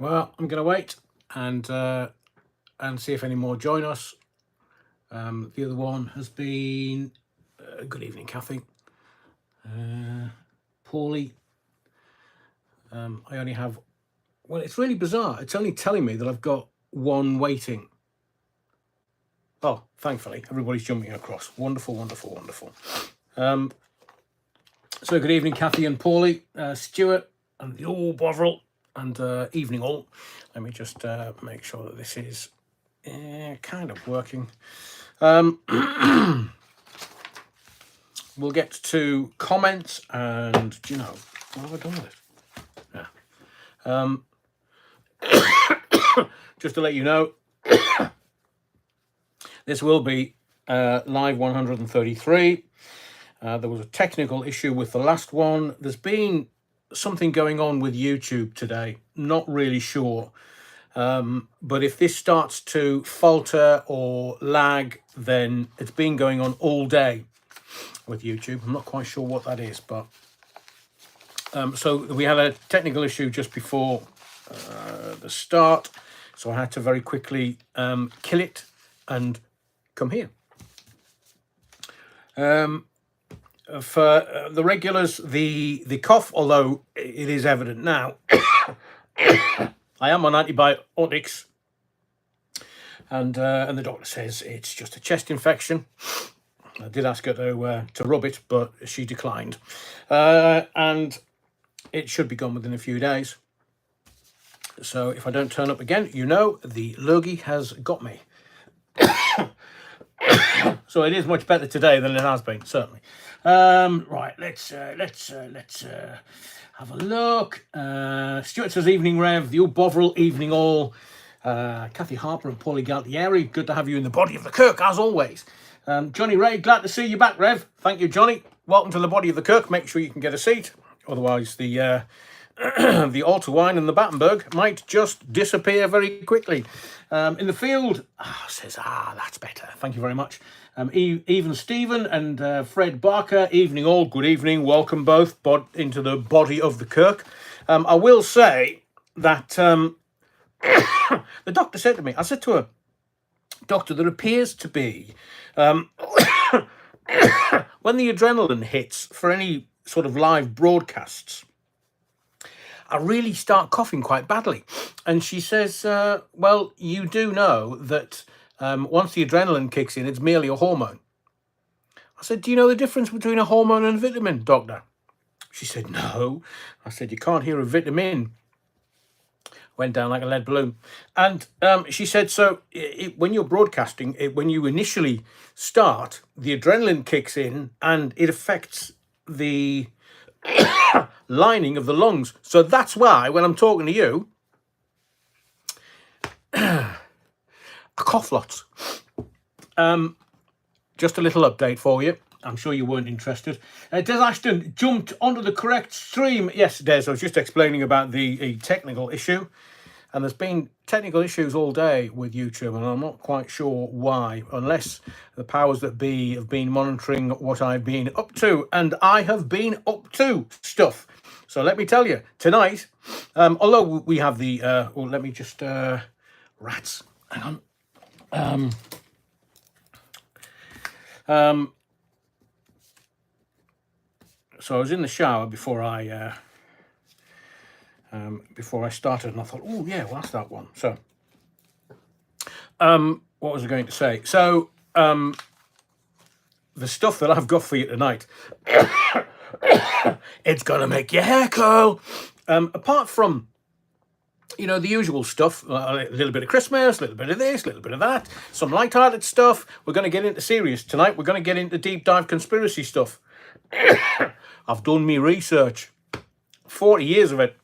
Well, I'm going to wait and see if any more join us. The other one has been good evening, Kathy. Paulie. I only have. Well, it's really bizarre. It's only telling me that I've got one waiting. Oh, thankfully, everybody's jumping across. Wonderful, wonderful, wonderful. So good evening, Kathy and Paulie, Stuart, and the all Bovril, and evening all. Let me just make sure that this is kind of working. We'll get to comments, and do you know what have I done with it? Yeah. Just to let you know, this will be live 133. There was a technical issue with the last one. There's been something going on with YouTube today. Not really sure. But if this starts to falter or lag, then it's been going on all day with YouTube. I'm not quite sure what that is, but so we had a technical issue just before the start. So I had to very quickly kill it and come here. For the regulars, the cough, although it is evident now, I am on antibiotics, and the doctor says it's just a chest infection. I did ask her to rub it, but she declined, and it should be gone within a few days. So if I don't turn up again, you know the lurgy has got me. So it is much better today than it has been, certainly. Right, let's have a look. Stuart says evening, Rev. The old Bovril, evening all. Kathy Harper and Paulie Galtieri, good to have you in the body of the Kirk as always. Johnny Ray, glad to see you back, Rev. Thank you, Johnny. Welcome to the body of the Kirk. Make sure you can get a seat, otherwise the the altar wine and the Battenberg might just disappear very quickly. In the field, says, that's better. Thank you very much. Even Stephen and Fred Barker, evening all, good evening. Welcome both into the body of the Kirk. I will say that the doctor said to me, I said to her, Doctor, there appears to be, when the adrenaline hits for any sort of live broadcasts, I really start coughing quite badly. And she says, well, you do know that once the adrenaline kicks in, it's merely a hormone. I said, do you know the difference between a hormone and a vitamin, doctor? She said, no. I said, you can't hear a vitamin. Went down like a lead balloon. And she said, so when you're broadcasting, when you initially start, the adrenaline kicks in and it affects the lining of the lungs. So that's why when I'm talking to you, I cough lots. Just a little update for you. I'm sure you weren't interested. Des Ashton jumped onto the correct stream. Yes, Des, I was just explaining about the technical issue. And there's been technical issues all day with YouTube, and I'm not quite sure why, unless the powers that be have been monitoring what I've been up to. And I have been up to stuff. So let me tell you, tonight, although we have the... well, let me just... rats. Hang on. So I was in the shower before I started, and I thought, oh yeah, well that's that one. So, what was I going to say? So, the stuff that I've got for you tonight, it's gonna make your hair curl. Apart from, you know, the usual stuff, a little bit of Christmas, a little bit of this, a little bit of that, some light-hearted stuff. We're going to get into serious tonight. We're going to get into deep dive conspiracy stuff. I've done me research, 40 years of it.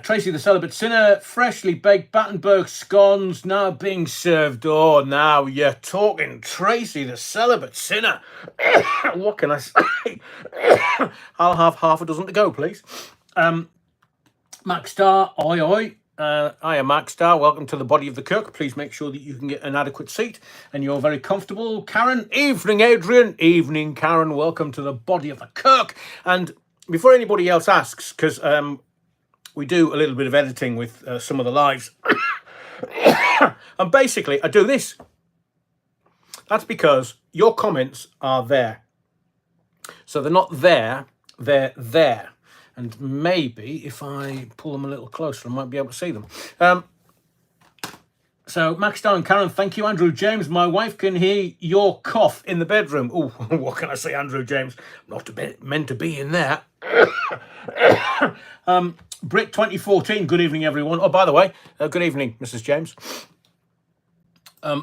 Tracy the Celibate Sinner, freshly baked Battenberg scones now being served. Oh, now you're talking, Tracy the Celibate Sinner. What can I say? I'll have half a dozen to go, please. Mac Star, oi oi. I am Mac Star. Welcome to the body of the Kirk. Please make sure that you can get an adequate seat and you're very comfortable. Karen, evening Adrian. Evening Karen, welcome to the body of the Kirk. And before anybody else asks, because we do a little bit of editing with some of the lives. And basically, I do this. That's because your comments are there. So they're not there, they're there. And maybe if I pull them a little closer, I might be able to see them. So, Max Star and Karen, thank you. Andrew James, my wife can hear your cough in the bedroom. Oh, what can I say, Andrew James? I'm not meant to be in there. Brit 2014, good evening, everyone. Oh, by the way, good evening, Mrs. James.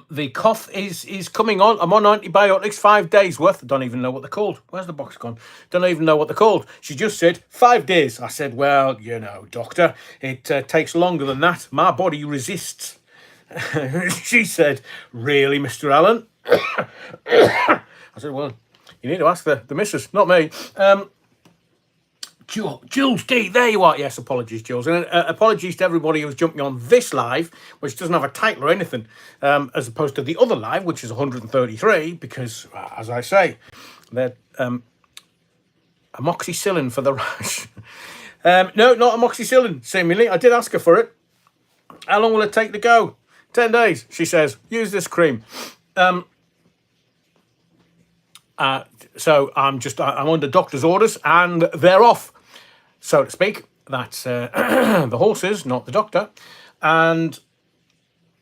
The cough is coming on. I'm on antibiotics, 5 days worth. I don't even know what they're called. Where's the box gone? Don't even know what they're called. She just said 5 days. I said, well, you know, doctor, it takes longer than that. My body resists. She said, really, Mr. Allen? I said, well, you need to ask the missus, not me. Jules D, there you are. Yes, apologies, Jules. And apologies to everybody who's jumping on this live, which doesn't have a title or anything, as opposed to the other live, which is 133, because, as I say, they're amoxicillin for the rash. No, not amoxicillin, seemingly. I did ask her for it. How long will it take to go? 10 days, she says. Use this cream. So I'm under doctor's orders, and they're off, so to speak. That's the horses, not the doctor. And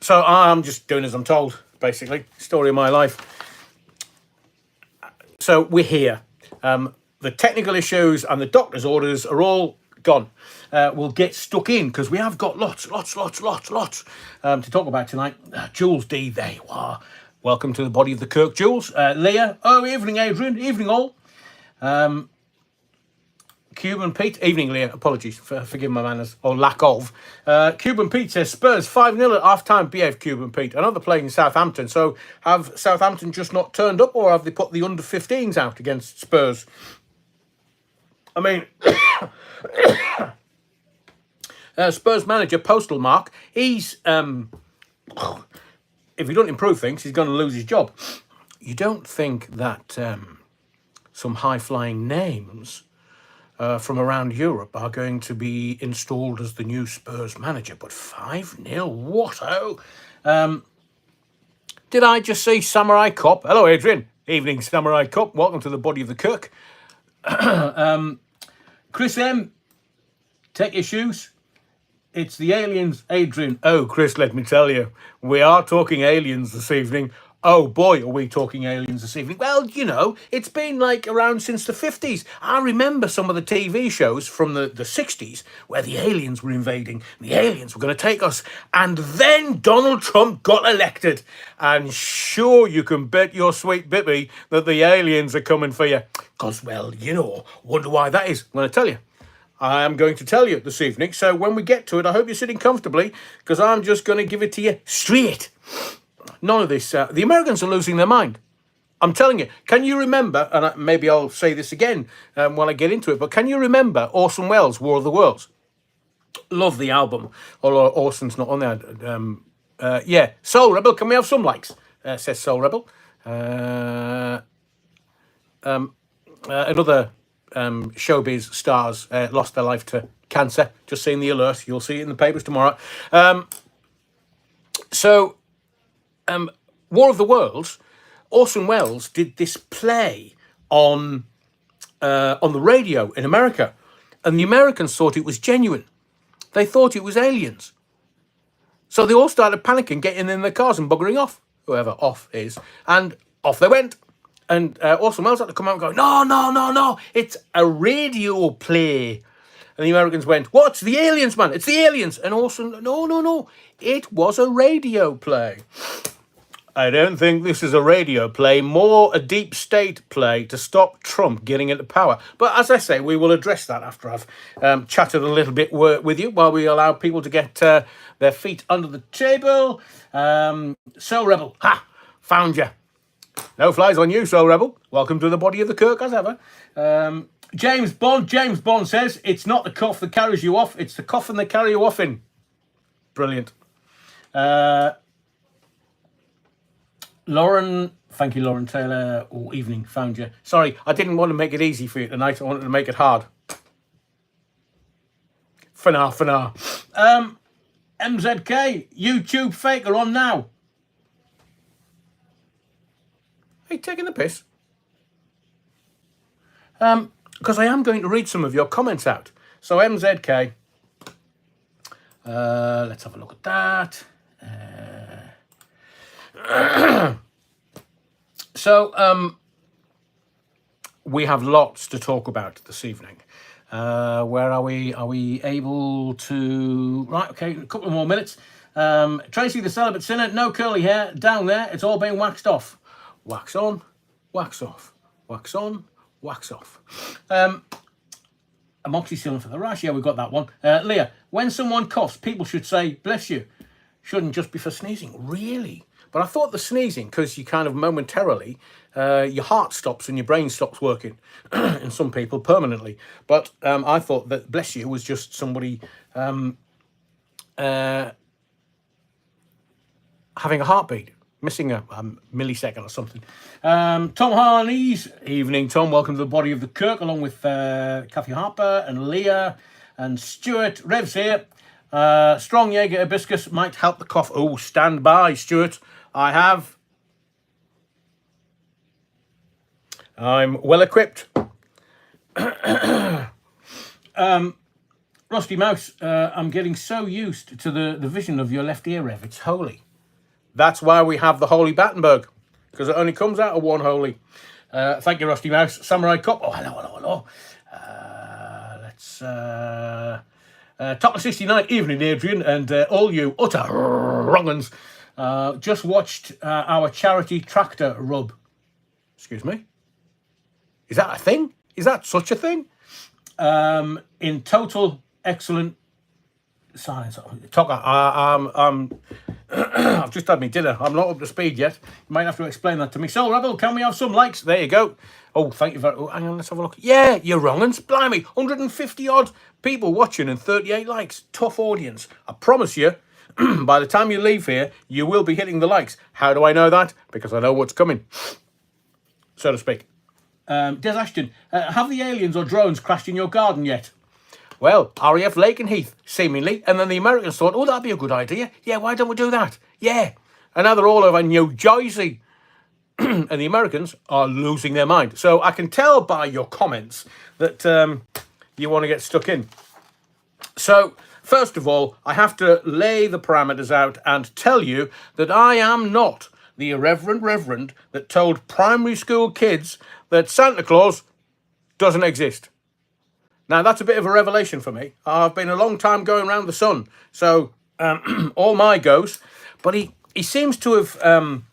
so I'm just doing as I'm told, basically. Story of my life. So we're here. The technical issues and the doctor's orders are all gone. We'll get stuck in because we have got lots to talk about tonight. Jules D, there you are. Welcome to the body of the Kirk, Jules. Leah, oh, evening, Adrian. Evening, all. Cuban Pete, evening, Leah. Apologies for forgive my manners, or lack of. Cuban Pete says, Spurs 5-0 at half-time. Behave, Cuban Pete. I know they're playing in Southampton, so have Southampton just not turned up, or have they put the under-15s out against Spurs? I mean, Spurs manager, Postal Mark, he's... if he doesn't improve things, he's going to lose his job. You don't think that some high-flying names from around Europe are going to be installed as the new Spurs manager? But 5-0, what? Did I just see Samurai Cop? Hello, Adrian. Evening, Samurai Cop. Welcome to the body of the Kirk. Chris M, take your shoes. It's the aliens, Adrian. Oh, Chris, let me tell you, we are talking aliens this evening. Oh, boy, are we talking aliens this evening. Well, you know, it's been like around since the 50s. I remember some of the TV shows from the 60s where the aliens were invading. The aliens were going to take us. And then Donald Trump got elected. And sure, you can bet your sweet bippy that the aliens are coming for you. Because, well, you know, wonder why that is. I'm going to tell you. I am going to tell you this evening. So when we get to it, I hope you're sitting comfortably, because I'm just going to give it to you straight. None of this. The Americans are losing their mind. I'm telling you. Can you remember, and maybe I'll say this again when I get into it, but can you remember Orson Welles' War of the Worlds? Love the album. Although Orson's not on there. Yeah. Soul Rebel, can we have some likes? Says Soul Rebel. Another... Showbiz stars lost their life to cancer. Just seeing the alert. You'll see it in the papers tomorrow. War of the Worlds, Orson Welles did this play on the radio in America, and the Americans thought it was genuine. They thought it was aliens. So they all started panicking, getting in their cars and buggering off, whoever off is, and off they went. And Orson Welles had to come out and go, no, it's a radio play. And the Americans went, what's the aliens, man? It's the aliens. And Orson, no, it was a radio play. I don't think this is a radio play, more a deep state play to stop Trump getting into power. But as I say, we will address that after I've chatted a little bit with you, while we allow people to get their feet under the table. Soul Rebel, found you. No flies on you, Soul Rebel. Welcome to the body of the Kirk, as ever. James Bond says, it's not the cough that carries you off, it's the coffin they carry you off in. Brilliant. Lauren, thank you, Lauren Taylor. Oh, evening, found you. Sorry, I didn't want to make it easy for you tonight. I wanted to make it hard. For now. MZK, YouTube faker on now. Are you taking the piss? Because I am going to read some of your comments out. So MZK, let's have a look at that. So we have lots to talk about this evening. Where are we? Are we able to... Right, okay, a couple of more minutes. Tracy the celibate sinner, no curly hair, down there, it's all being waxed off. Wax on, wax off, wax on, wax off. Amoxicillin for the rash, yeah, we've got that one. Leah, when someone coughs, people should say, bless you. Shouldn't just be for sneezing. Really? But I thought the sneezing, because you kind of momentarily, your heart stops and your brain stops working, in some people permanently. But I thought that bless you was just somebody having a heartbeat, missing a millisecond or something. Tom Harney's, evening Tom, welcome to the body of the Kirk, along with Kathy Harper and Leah and Stuart. Rev's here. Strong Jaeger hibiscus might help the cough. Oh, stand by, Stuart. I'm well equipped. Rusty Mouse, I'm getting so used to the vision of your left ear, Rev. It's holy. That's why we have the Holy Battenberg, because it only comes out of one holy. Thank you, Rusty Mouse. Samurai Cop. Oh, hello. Let's... Top of 69, evening, Adrian, and all you utter wrong-uns. Just watched our charity tractor rub. Excuse me? Is that a thing? Is that such a thing? In total excellent silence. I've just had my dinner. I'm not up to speed yet. You might have to explain that to me. So, Rebel, can we have some likes? There you go. Oh, thank you very much. Oh, hang on, let's have a look. Yeah, you're wrong. And blimey, 150 odd people watching and 38 likes. Tough audience. I promise you, by the time you leave here, you will be hitting the likes. How do I know that? Because I know what's coming, so to speak. Des Ashton, have the aliens or drones crashed in your garden yet? Well, RAF Lakenheath, seemingly. And then the Americans thought, oh, that'd be a good idea. Yeah, why don't we do that? Yeah. And now they're all over New Jersey. And the Americans are losing their mind. So I can tell by your comments that you want to get stuck in. So, first of all, I have to lay the parameters out and tell you that I am not the irreverent reverend that told primary school kids that Santa Claus doesn't exist. Now, that's a bit of a revelation for me. I've been a long time going around the sun, so all my goes. But he seems to have,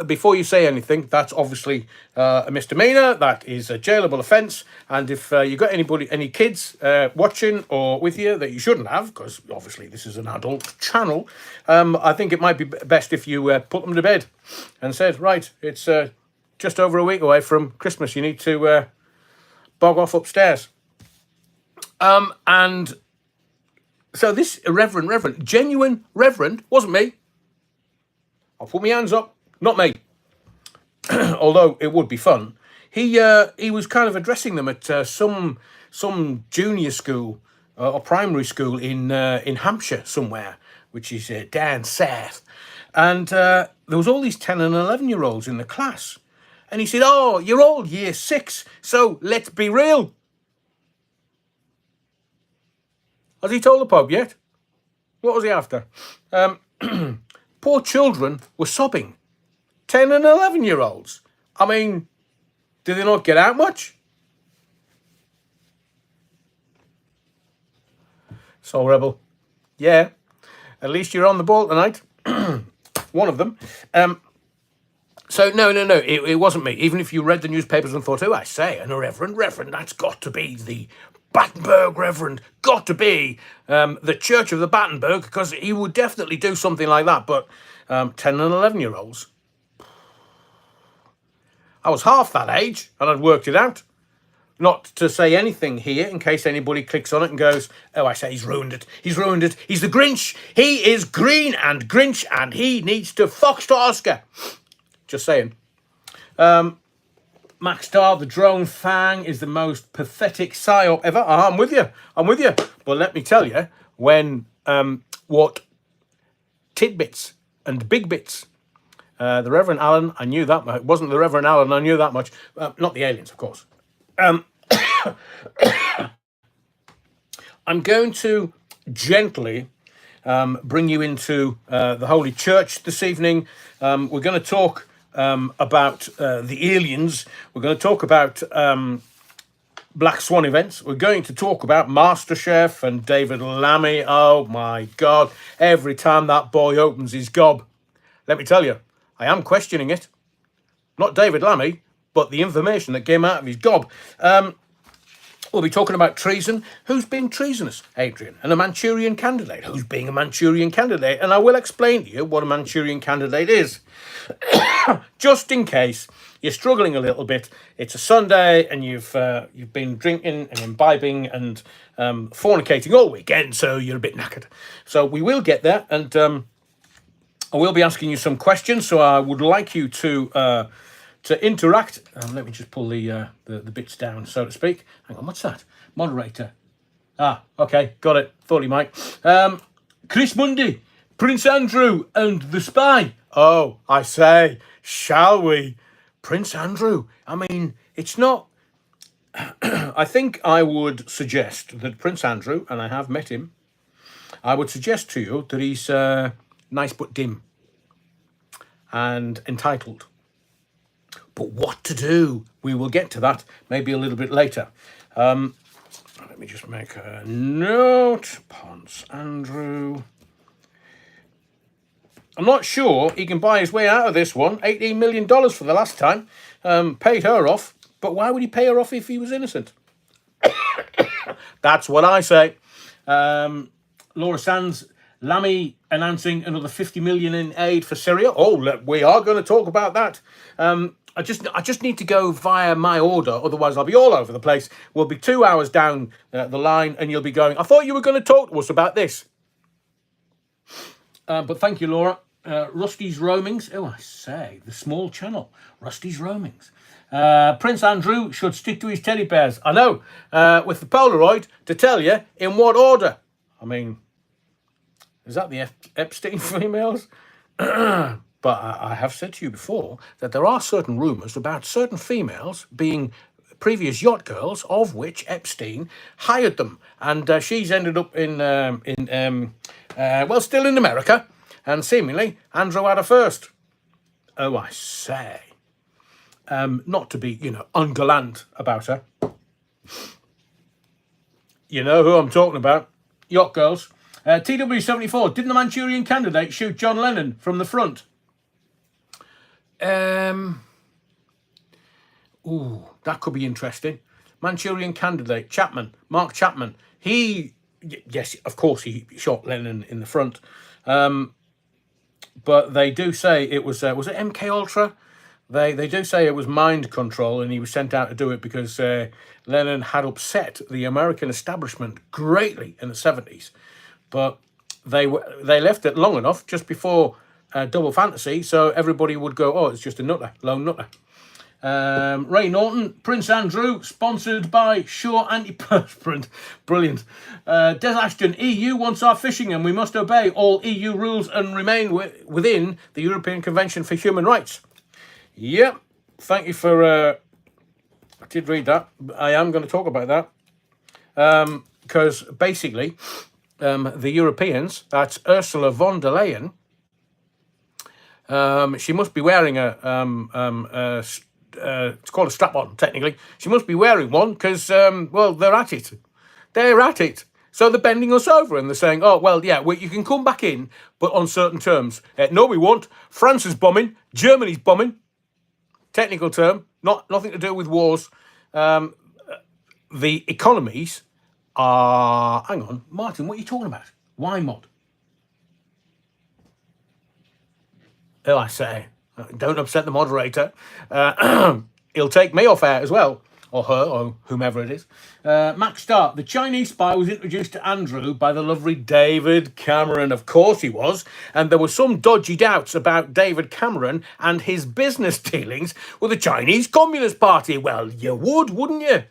before you say anything, that's obviously a misdemeanor. That is a jailable offence. And if you've got any kids watching or with you that you shouldn't have, because obviously this is an adult channel, I think it might be best if you put them to bed and said, right, it's just over a week away from Christmas. You need to bog off upstairs. And so this reverend, genuine reverend, wasn't me. I'll put my hands up, not me. Although it would be fun. He was kind of addressing them at some junior school or primary school in Hampshire somewhere, which is down south. And there was all these 10 and 11-year-olds in the class. And he said, oh, you're all year 6, so let's be real. Has he told the Pope yet? What was he after? Poor children were sobbing. 10 and 11-year-olds. I mean, do they not get out much? So, Rebel, yeah, at least you're on the ball tonight. One of them. So, no, it wasn't me. Even if you read the newspapers and thought, oh, I say, an irreverent reverend, that's got to be the Battenberg reverend, got to be the Church of the Battenberg, because he would definitely do something like that. But 10 and 11-year-olds, I was half that age, and I'd worked it out. Not to say anything here, in case anybody clicks on it and goes, oh, I say, he's ruined it. He's ruined it. He's the Grinch. He is green and Grinch, and he needs to fox to Oscar. Just saying. Max Star, the drone Fang is the most pathetic psyop ever. I'm with you. I'm with you. But let me tell you, when what tidbits and big bits, the Reverend Allen, I knew that much. It wasn't the Reverend Allen, I knew that much. Not the aliens, of course. I'm going to gently bring you into the Holy Church this evening. We're going to talk about the aliens. We're going to talk about Black Swan events. We're going to talk about MasterChef and David Lammy. Oh my God. Every time that boy opens his gob, let me tell you, I am questioning it. Not David Lammy, but the information that came out of his gob. We'll be talking about treason. Who's being treasonous, Adrian? And a Manchurian candidate. Who's being a Manchurian candidate? And I will explain to you what a Manchurian candidate is. Just in case you're struggling a little bit. It's a Sunday and you've been drinking and imbibing and fornicating all weekend, so you're a bit knackered. So we will get there, and I will be asking you some questions. So I would like you to interact. Let me just pull the bits down, so to speak. Hang on, what's that? Moderator. Ah, okay, got it. Thought he might. Chris Mundy, Prince Andrew and the spy. Oh, I say, shall we? Prince Andrew. I mean, it's not... I think I would suggest that Prince Andrew, and I have met him, I would suggest to you that he's nice but dim and entitled. But what to do? We will get to that maybe a little bit later. Let me just make a note. Prince Andrew. I'm not sure he can buy his way out of this one. $18 million for the last time. Paid her off. But why would he pay her off if he was innocent? That's what I say. Laura Sands, Lammy announcing another 50 million in aid for Syria. Oh, we are going to talk about that. I just need to go via my order, otherwise I'll be all over the place. We'll be 2 hours down the line, and you'll be going, I thought you were going to talk to us about this. But thank you, Laura. Rusty's Roamings. Oh, I say, the small channel. Rusty's Roamings. Prince Andrew should stick to his teddy bears. I know, with the Polaroid to tell you in what order. I mean, is that the Epstein females? But I have said to you before that there are certain rumours about certain females being previous yacht girls, of which Epstein hired them. And she's ended up still in America. And seemingly, Andrew had her first. Oh, I say. Not to be, ungallant about her. You know who I'm talking about. Yacht girls. TW74, didn't the Manchurian candidate shoot John Lennon from the front? That could be interesting. Manchurian candidate, Mark Chapman. Yes, of course, he shot Lennon in the front. But they do say it was it MK Ultra? They do say it was mind control, and he was sent out to do it because Lennon had upset the American establishment greatly in the 70s. But they left it long enough just before Double Fantasy, so everybody would go, oh, it's just a nutter, lone nutter. Ray Norton, Prince Andrew, sponsored by Sure Antiperspirant. Brilliant. Des Ashton, EU wants our fishing and we must obey all EU rules and remain within the European Convention for Human Rights. Yep. Thank you for... I did read that. I am going to talk about that. Because basically, the Europeans, that's Ursula von der Leyen, she must be wearing it's called a strap-on, technically. She must be wearing one because, they're at it. They're at it. So they're bending us over and they're saying, oh, well, yeah, you can come back in, but on certain terms. No, we won't. France is bombing. Germany's bombing. Technical term. Nothing to do with wars. The economies are... Hang on, Martin, what are you talking about? Why mod? Oh, I say... Don't upset the moderator. He'll take me off air as well. or her, or whomever it is. Max Starr, the Chinese spy was introduced to Andrew by the lovely David Cameron. Of course he was. And there were some dodgy doubts about David Cameron and his business dealings with the Chinese Communist Party. Well, you would, wouldn't you?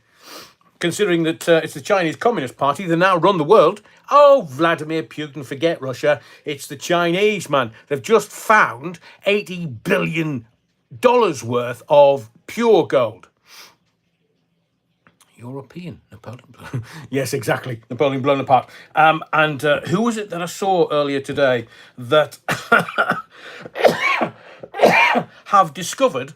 Considering that it's the Chinese Communist Party that now run the world. Oh, Vladimir Putin, forget Russia. It's the Chinese, man. They've just found $80 billion worth of pure gold. European Napoleon. Yes, exactly. Napoleon blown apart. And who was it that I saw earlier today that have discovered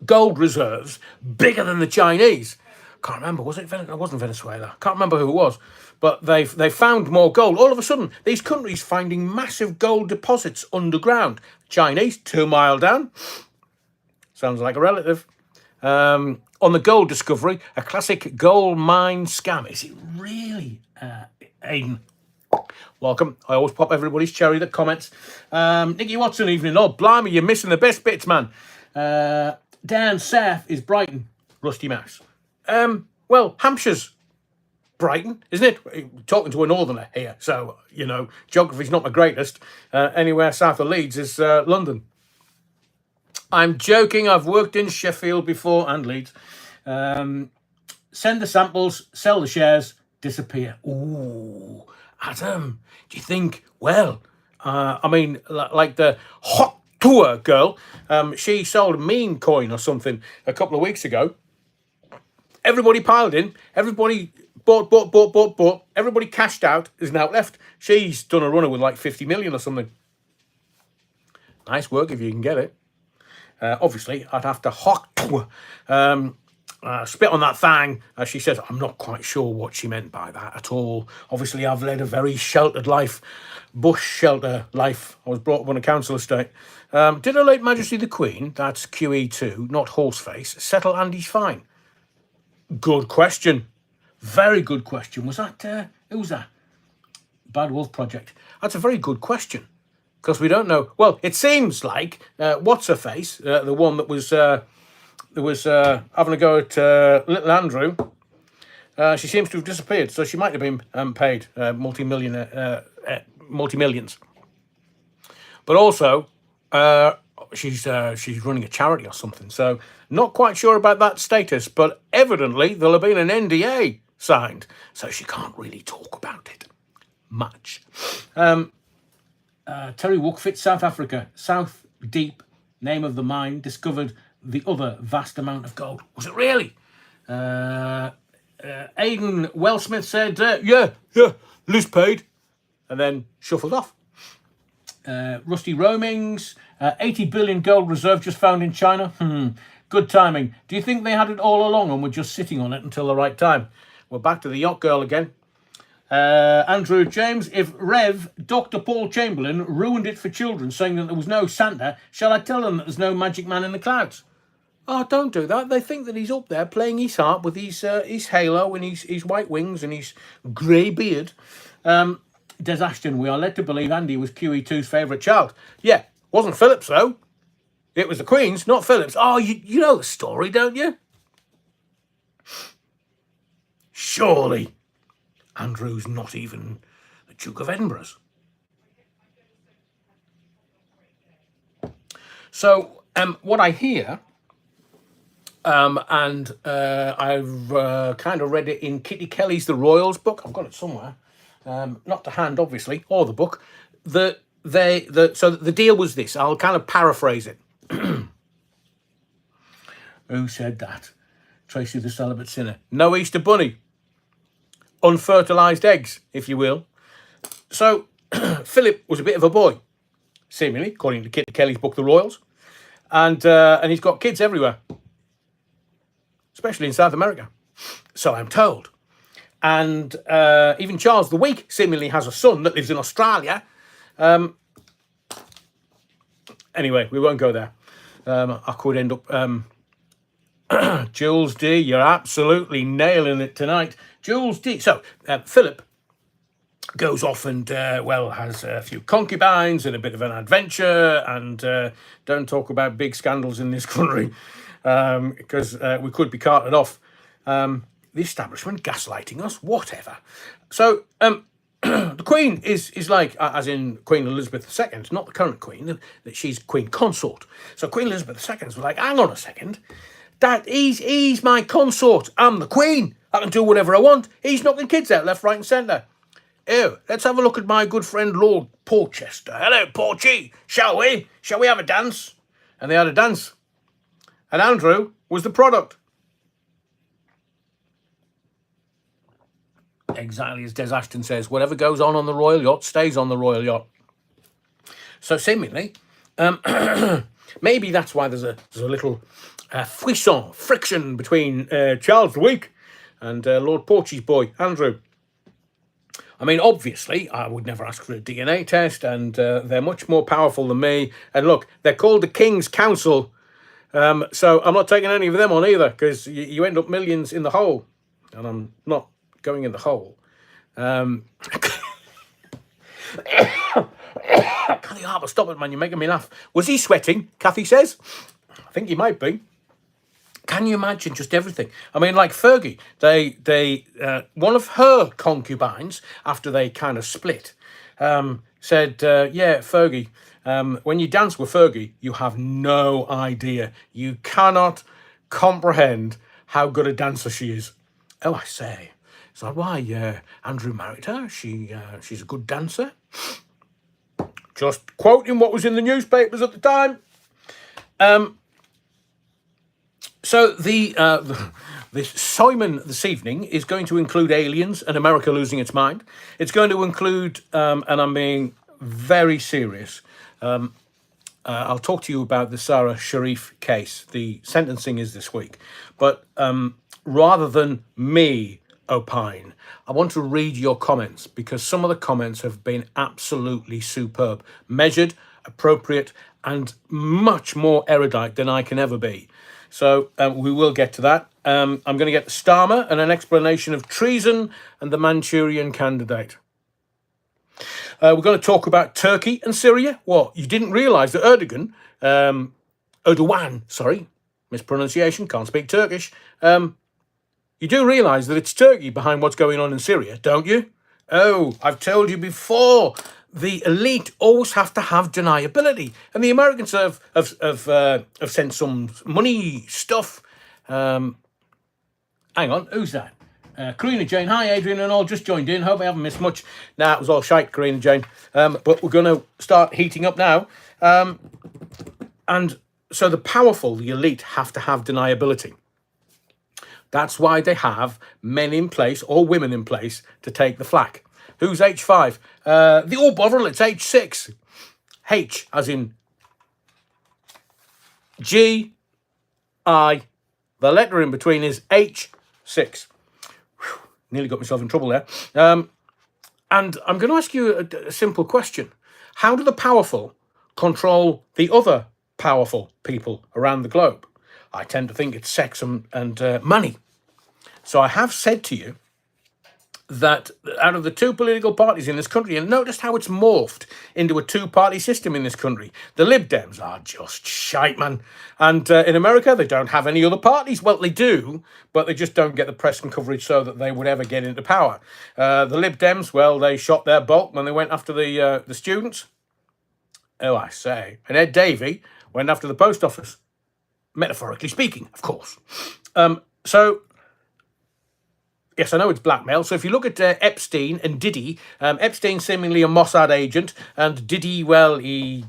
gold reserves bigger than the Chinese? Can't remember. Was it? It wasn't Venezuela. Can't remember who it was. But they found more gold. All of a sudden, these countries finding massive gold deposits underground. Chinese, 2 miles down. Sounds like a relative. On the gold discovery, a classic gold mine scam. Is it really, Aidan? Welcome. I always pop everybody's cherry that comments. Nicky Watson, evening. Oh, blimey, you're missing the best bits, man. Dan South is Brighton. Rusty Mouse. Well, Hampshire's Brighton, isn't it? Talking to a northerner here, so, you know, geography's not my greatest. Anywhere south of Leeds is London. I'm joking. I've worked in Sheffield before and Leeds. Send the samples, sell the shares, disappear. Ooh, Adam, do you think, well, I mean, like the hot tour girl, she sold a meme coin or something a couple of weeks ago. Everybody piled in. Everybody bought. Everybody cashed out. Is now left. She's done a runner with like 50 million or something. Nice work if you can get it. Obviously, I'd have to spit on that thing. She says, I'm not quite sure what she meant by that at all. Obviously, I've led a very sheltered life, bush shelter life. I was brought up on a council estate. Did Her Late Majesty the Queen, that's QE2, not Horseface, settle Andy's fine? Good question. Very good question. Was that, who was that? Bad Wolf Project. That's a very good question. Because we don't know. Well, it seems like what's her face, the one that was having a go at little Andrew. She seems to have disappeared, so she might have been paid multi-millions. But also, she's running a charity or something, so not quite sure about that status. But evidently, there'll have been an NDA signed, so she can't really talk about it much. Terry Wookfit, South Africa. South Deep, name of the mine, discovered the other vast amount of gold. Was it really? Aidan Wellsmith said, yeah, Liz paid. And then shuffled off. Rusty Roamings, 80 billion gold reserve just found in China. Good timing. Do you think they had it all along and were just sitting on it until the right time? We're back to the yacht girl again. Andrew James, if Rev. Dr. Paul Chamberlain ruined it for children, saying that there was no Santa, shall I tell them that there's no magic man in the clouds? Oh, don't do that. They think that he's up there playing his harp with his halo and his white wings and his grey beard. Des Ashton, we are led to believe Andy was QE2's favourite child. Yeah, wasn't Phillips, though. It was the Queen's, not Phillips. Oh, you know the story, don't you? Surely Andrew's not even the Duke of Edinburgh's. So, what I hear, and I've kind of read it in Kitty Kelly's The Royals book. I've got it somewhere. Not to hand, obviously, or the book. So the deal was this. I'll kind of paraphrase it. Who said that? Tracy the Celibate Sinner. No Easter Bunny. Unfertilised eggs, if you will. So, Philip was a bit of a boy, seemingly, according to Kitty Kelly's book, The Royals. And he's got kids everywhere, especially in South America. So I'm told. And even Charles the Weak seemingly has a son that lives in Australia. Anyway, we won't go there. I could end up... Jules D, you're absolutely nailing it tonight. Jules D. So, Philip goes off and, has a few concubines and a bit of an adventure, and don't talk about big scandals in this country. because we could be carted off. The establishment gaslighting us, whatever. So the Queen is like, as in Queen Elizabeth II, not the current Queen, that she's Queen Consort. So Queen Elizabeth II was like, hang on a second, he's my consort. I'm the Queen. I can do whatever I want. He's knocking kids out left, right, and centre. Oh, let's have a look at my good friend Lord Porchester. Hello, Porchy. Shall we? Shall we have a dance? And they had a dance. And Andrew was the product. Exactly as Des Ashton says, whatever goes on the royal yacht stays on the royal yacht. So seemingly, maybe that's why there's a little friction between Charles the Weak and Lord Porchy's boy, Andrew. I mean, obviously, I would never ask for a DNA test, and they're much more powerful than me. And look, they're called the King's Council, so I'm not taking any of them on either, because you end up millions in the hole, and I'm not going in the hole. Cathy Harper, stop it, man, you're making me laugh. Was he sweating? Cathy says. I think he might be. Can you imagine just everything? I mean, like Fergie, they one of her concubines, after they kind of split, said, yeah, Fergie, when you dance with Fergie, you have no idea. You cannot comprehend how good a dancer she is. Oh, I say. So why Andrew married her? She's a good dancer. Just quoting what was in the newspapers at the time. So this Simon this evening is going to include aliens and America losing its mind. It's going to include, and I'm being very serious, I'll talk to you about the Sara Sharif case. The sentencing is this week. But rather than me opine, I want to read your comments, because some of the comments have been absolutely superb, measured, appropriate, and much more erudite than I can ever be. So we will get to that. I'm going to get the Starmer and an explanation of treason and the Manchurian candidate. We're going to talk about Turkey and Syria. What? You didn't realise that Erdogan, sorry, mispronunciation, can't speak Turkish. You do realise that it's Turkey behind what's going on in Syria, don't you? Oh, I've told you before. The elite always have to have deniability, and the Americans have sent some money stuff. Hang on, who's that? Karina Jane. Hi, Adrian and all. Just joined in. Hope I haven't missed much. Nah, it was all shite, Karina Jane. But we're going to start heating up now. And so the powerful, the elite, have to have deniability. That's why they have men in place or women in place to take the flak. Who's H5? The old Bovril, it's H6. H, as in G, I. The letter in between is H6. Whew, nearly got myself in trouble there. And I'm going to ask you a simple question. How do the powerful control the other powerful people around the globe? I tend to think it's sex and money. So I have said to you that out of the two political parties in this country, and notice how it's morphed into a two-party system in this country. The Lib Dems are just shite, man. And in America, they don't have any other parties. Well, they do, but they just don't get the press and coverage so that they would ever get into power. The Lib Dems, well, they shot their bolt when they went after the students. Oh, I say. And Ed Davey went after the post office. Metaphorically speaking, of course. So... yes, I know it's blackmail. So if you look at Epstein and Diddy, Epstein seemingly a Mossad agent, and Diddy, well, he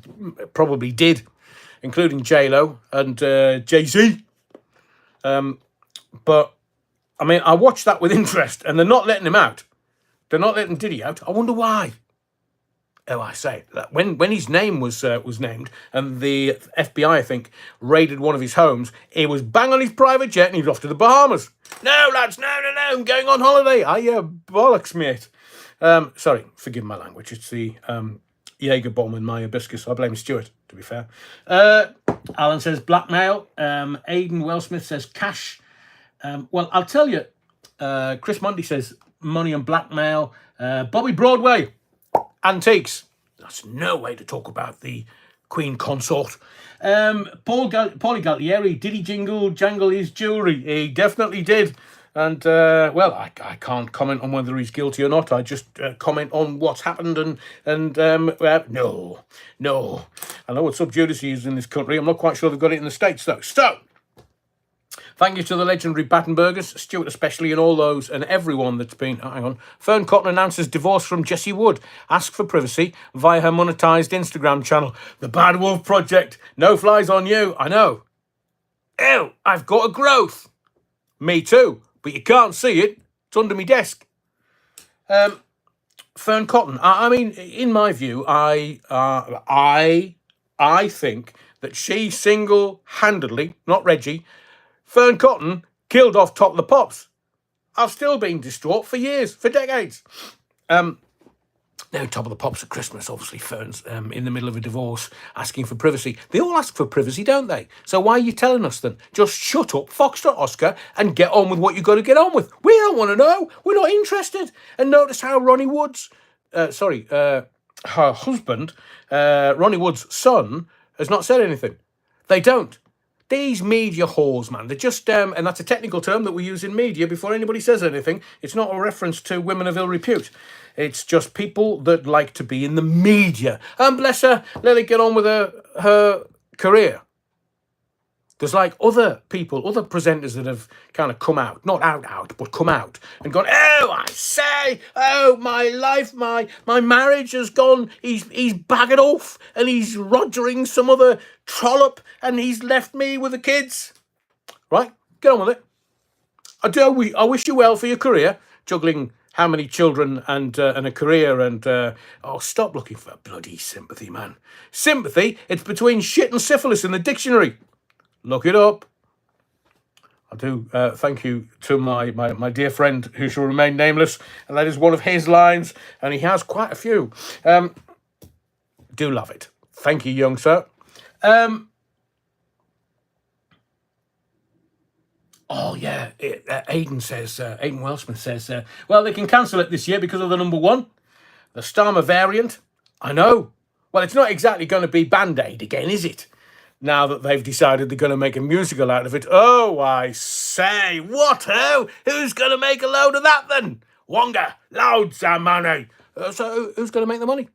probably did, including J-Lo and Jay-Z. But, I mean, I watched that with interest, and they're not letting him out. They're not letting Diddy out. I wonder why. Oh, I say, when his name was named, and the FBI, I think, raided one of his homes, he was bang on his private jet and he was off to the Bahamas. No, lads, no, I'm going on holiday. Bollocks, mate. Sorry, forgive my language. It's the Jaeger bomb and my hibiscus. I blame Stuart, to be fair. Alan says blackmail. Aidan Wellsmith says cash. Well, I'll tell you, Chris Mundy says money and blackmail. Bobby Broadway. Antiques. That's no way to talk about the Queen consort. Paulie Galtieri, did he jangle his jewellery? He definitely did. And, well, I can't comment on whether he's guilty or not. I just comment on what's happened no. I know what sub judice is in this country. I'm not quite sure they've got it in the States, though. So, thank you to the legendary Battenbergers, Stuart especially, and all those and everyone that's been... hang on. Fern Cotton announces divorce from Jessie Wood. Ask for privacy via her monetised Instagram channel. The Bad Wolf Project. No flies on you. I know. Ew, I've got a growth. Me too. But you can't see it. It's under my desk. Fern Cotton. I mean, in my view, I think that she single-handedly, not Reggie, Fern Cotton killed off Top of the Pops. I've still been distraught for years, for decades. Now, Top of the Pops at Christmas, obviously Fern's in the middle of a divorce, asking for privacy. They all ask for privacy, don't they? So why are you telling us then? Just shut up, Foxtrot Oscar, and get on with what you've got to get on with. We don't want to know. We're not interested. And notice how Ronnie Wood's, her husband, Ronnie Wood's son, has not said anything. They don't. These media whores, man, they're just, and that's a technical term that we use in media before anybody says anything. It's not a reference to women of ill repute. It's just people that like to be in the media. And bless her, let her get on with her career. There's like other people, other presenters that have kind of come out, not out, but come out and gone, oh, I say, oh, my life, my marriage has gone, he's bagging off and he's rogering some other trollop and he's left me with the kids. Right? Get on with it. I wish you well for your career, juggling how many children and a career and, stop looking for bloody sympathy, man. Sympathy, it's between shit and syphilis in the dictionary. Look it up. I do thank you to my dear friend who shall remain nameless, and that is one of his lines, and he has quite a few. Do love it. Thank you, young sir. Aidan Wellsmith says, well, they can cancel it this year because of the number one, the Starmer variant. I know. Well, it's not exactly going to be Band-Aid again, is it? Now that they've decided they're going to make a musical out of it. Oh, I say, what? Who's going to make a load of that then? Wonga, loads of money. So who's going to make the money?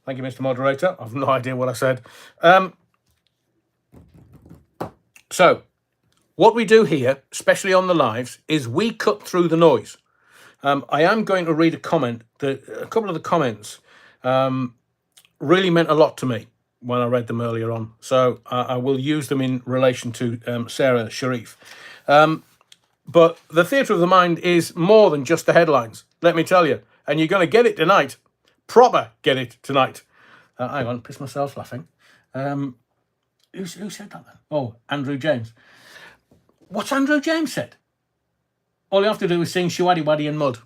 Thank you, Mr. Moderator. I've no idea what I said. So what we do here, especially on the lives, is we cut through the noise. I am going to read a comment. A couple of the comments really meant a lot to me when I read them earlier on. So I will use them in relation to Sara Sharif. But the theatre of the mind is more than just the headlines, let me tell you. And you're going to get it tonight. Proper get it tonight. Hang on, piss myself laughing. Who said that then? Oh, Andrew James. What's Andrew James said? All you have to do is sing Shwaddy Waddy and Mud.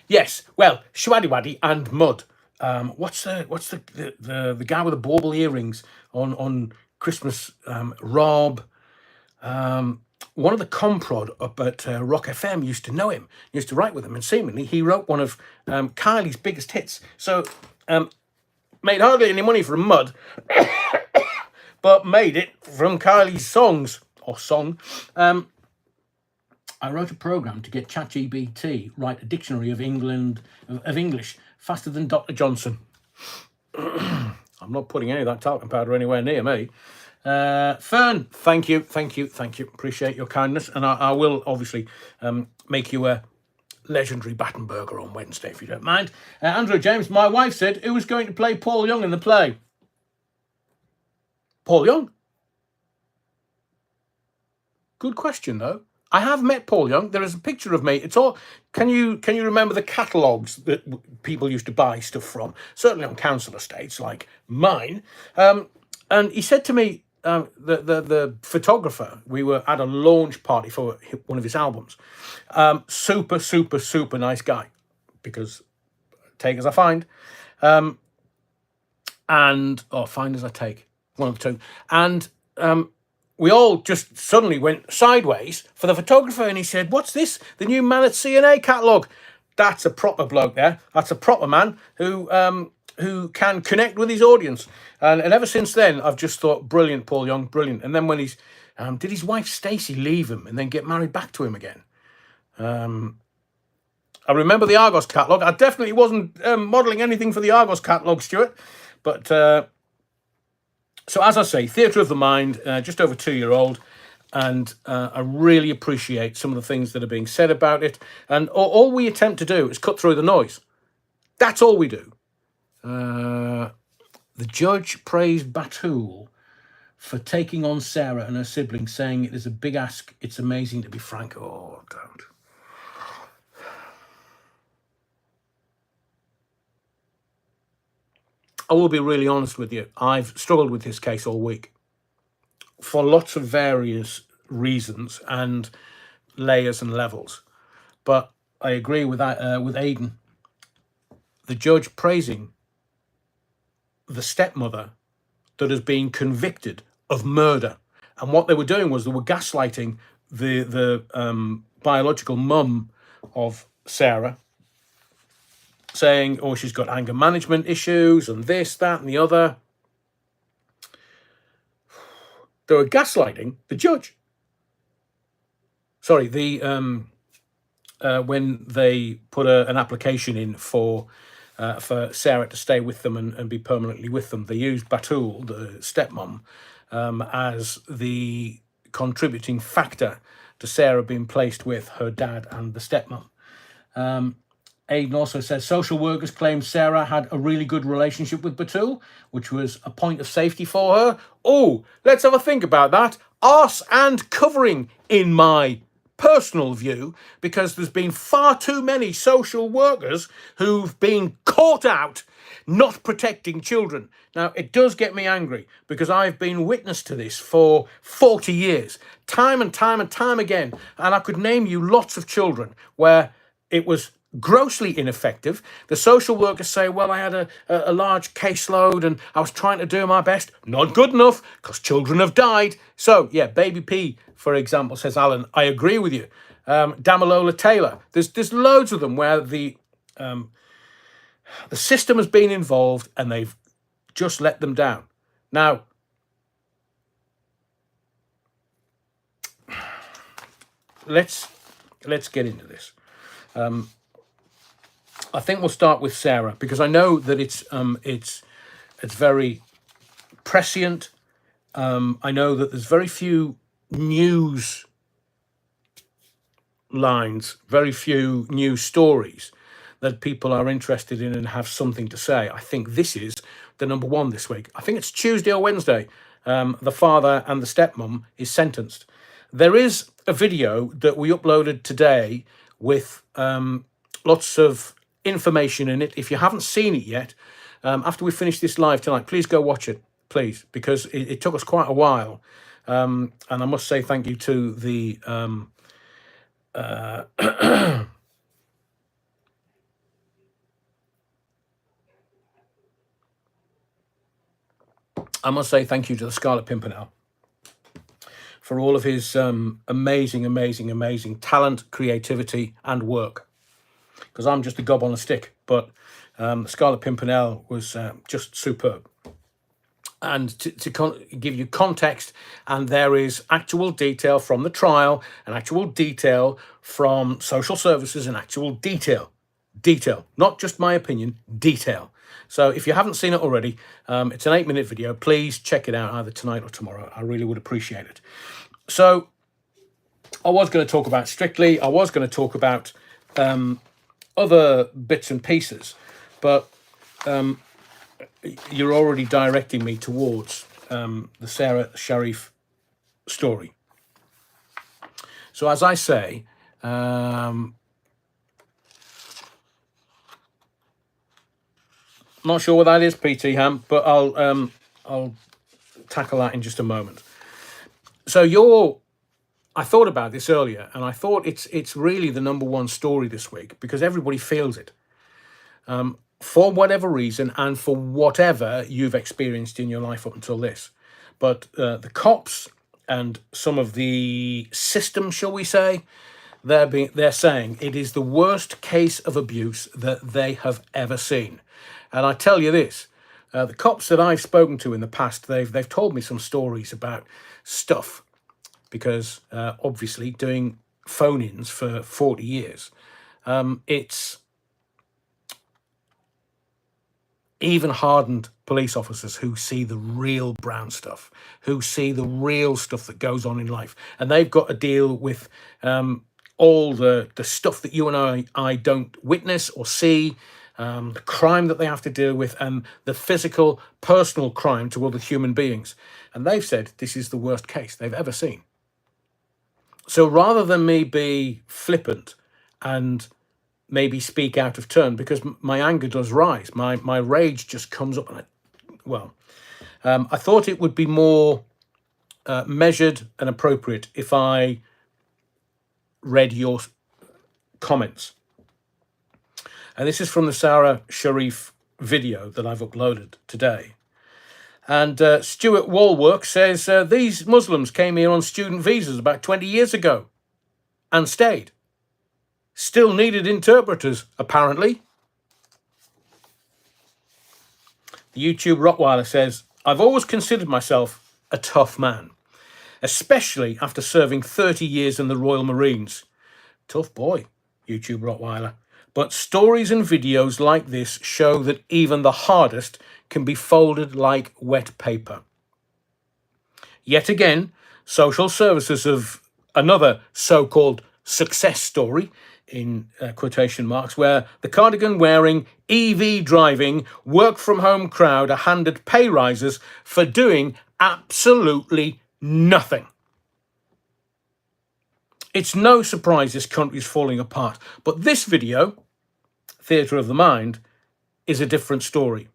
Yes, well, Shwaddy Waddy and Mud. What's the guy with the bauble earrings on Christmas? Rob. One of the comprod up at Rock FM used to know him, used to write with him, and seemingly he wrote one of Kylie's biggest hits. So made hardly any money from Mud, but made it from Kylie's songs or song. I wrote a program to get ChatGPT write a dictionary of English faster than Dr. Johnson. I'm not putting any of that talcum powder anywhere near me. Fern, thank you. Appreciate your kindness, and I will obviously make you a legendary Battenberger on Wednesday if you don't mind. Andrew James, my wife said, who was going to play Paul Young in the play? Paul Young? Good question though. I have met Paul Young. There is a picture of me. It's all. Can you remember the catalogues that people used to buy stuff from? Certainly on council estates like mine. And he said to me, the photographer, we were at a launch party for one of his albums. Super nice guy, because take as I find, find as I take, one of the two. And we all just suddenly went sideways for the photographer, and he said, "What's this? The new Man at CNA catalogue?" That's a proper bloke there. That's a proper man who can connect with his audience. And ever since then, I've just thought, brilliant, Paul Young, brilliant. And then when he's, did his wife Stacey leave him and then get married back to him again? I remember the Argos catalogue. I definitely wasn't modelling anything for the Argos catalogue, Stuart. But so as I say, Theatre of the Mind, just over 2-year-old. And I really appreciate some of the things that are being said about it. And all we attempt to do is cut through the noise. That's all we do. The judge praised Batul for taking on Sarah and her siblings, saying it is a big ask. It's amazing to be frank. Oh, don't. I will be really honest with you. I've struggled with this case all week for lots of various reasons and layers and levels. But I agree with Aidan. The judge praising the stepmother that has been convicted of murder. And what they were doing was they were gaslighting the biological mum of Sarah, saying, oh, she's got anger management issues and this, that, and the other. They were gaslighting the judge. Sorry, when they put an application in for Sarah to stay with them and be permanently with them, they used Batul, the stepmom, as the contributing factor to Sarah being placed with her dad and the stepmom. Aidan also says social workers claimed Sarah had a really good relationship with Batul, which was a point of safety for her. Oh, let's have a think about that. Arse and covering, in my personal view, because there's been far too many social workers who've been caught out not protecting children. Now, it does get me angry because I've been witness to this for 40 years, time and time and time again. And I could name you lots of children where it was grossly ineffective. The social workers say, well, I had a large caseload and I was trying to do my best. Not good enough because children have died. So, yeah, Baby P, for example, says Alan, I agree with you. Damalola Taylor, there's loads of them where the system has been involved and they've just let them down. Now, let's get into this. I think we'll start with Sarah because I know that it's very prescient. I know that there's very few news lines, very few news stories that people are interested in and have something to say. I think this is the number one this week. I think it's Tuesday or Wednesday. The father and the stepmom is sentenced. There is a video that we uploaded today with lots of information in it. If you haven't seen it yet, after we finish this live tonight, please go watch it, please, because it took us quite a while. And I must say thank you to the I must say thank you to the Scarlet Pimpernel for all of his amazing talent, creativity, and work. Because I'm just a gob on a stick, but Scarlet Pimpernel was just superb. And to give you context, and there is actual detail from the trial, and actual detail from social services, and actual detail, not just my opinion, detail. So if you haven't seen it already, it's an 8-minute video. Please check it out either tonight or tomorrow. I really would appreciate it. So I was going to talk about Strictly. I was going to talk about other bits and pieces, but you're already directing me towards the Sara Sharif story. So as I say, not sure what that is, PT Ham, but I'll tackle that in just a moment. So I thought about this earlier, and I thought it's really the number one story this week because everybody feels it. For whatever reason and for whatever you've experienced in your life up until this. But the cops and some of the system, shall we say, they're saying it is the worst case of abuse that they have ever seen. And I tell you this, the cops that I've spoken to in the past, they've told me some stories about stuff, because obviously doing phone-ins for 40 years, it's even hardened police officers who see the real brown stuff, who see the real stuff that goes on in life. And they've got to deal with all the stuff that you and I don't witness or see, the crime that they have to deal with, and the physical, personal crime to other human beings. And they've said this is the worst case they've ever seen. So rather than me be flippant and maybe speak out of turn, because my anger does rise, my rage just comes up, and I thought it would be more measured and appropriate if I read your comments. And this is from the Sara Sharif video that I've uploaded today. And Stuart Walwork says, these Muslims came here on student visas about 20 years ago and stayed. Still needed interpreters, apparently. The YouTube Rottweiler says, I've always considered myself a tough man, especially after serving 30 years in the Royal Marines. Tough boy, YouTube Rottweiler. But stories and videos like this show that even the hardest can be folded like wet paper. Yet again, social services of another so-called success story, in quotation marks, where the cardigan-wearing, EV-driving, work-from-home crowd are handed pay rises for doing absolutely nothing. It's no surprise this country is falling apart. But this video, Theatre of the Mind, is a different story.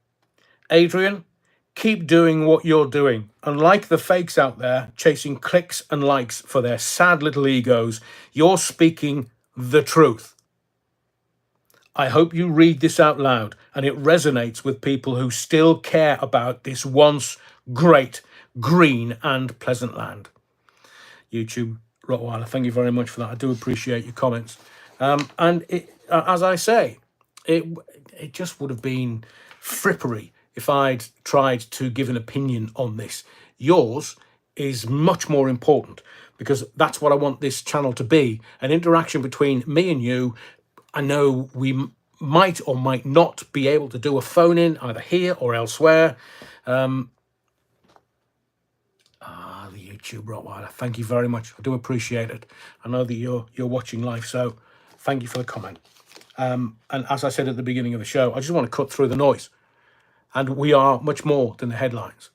Adrian, keep doing what you're doing. Unlike the fakes out there chasing clicks and likes for their sad little egos, you're speaking the truth. I hope you read this out loud and it resonates with people who still care about this once great, green and pleasant land. YouTube Rottweiler, thank you very much for that. I do appreciate your comments. And as I say, it just would have been frippery if I'd tried to give an opinion on this. Yours is much more important, because that's what I want this channel to be, an interaction between me and you. I know we might or might not be able to do a phone-in either here or elsewhere. The YouTube Rottweiler, thank you very much. I do appreciate it. I know that you're watching live, so thank you for the comment. And as I said at the beginning of the show, I just want to cut through the noise. And we are much more than the headlines.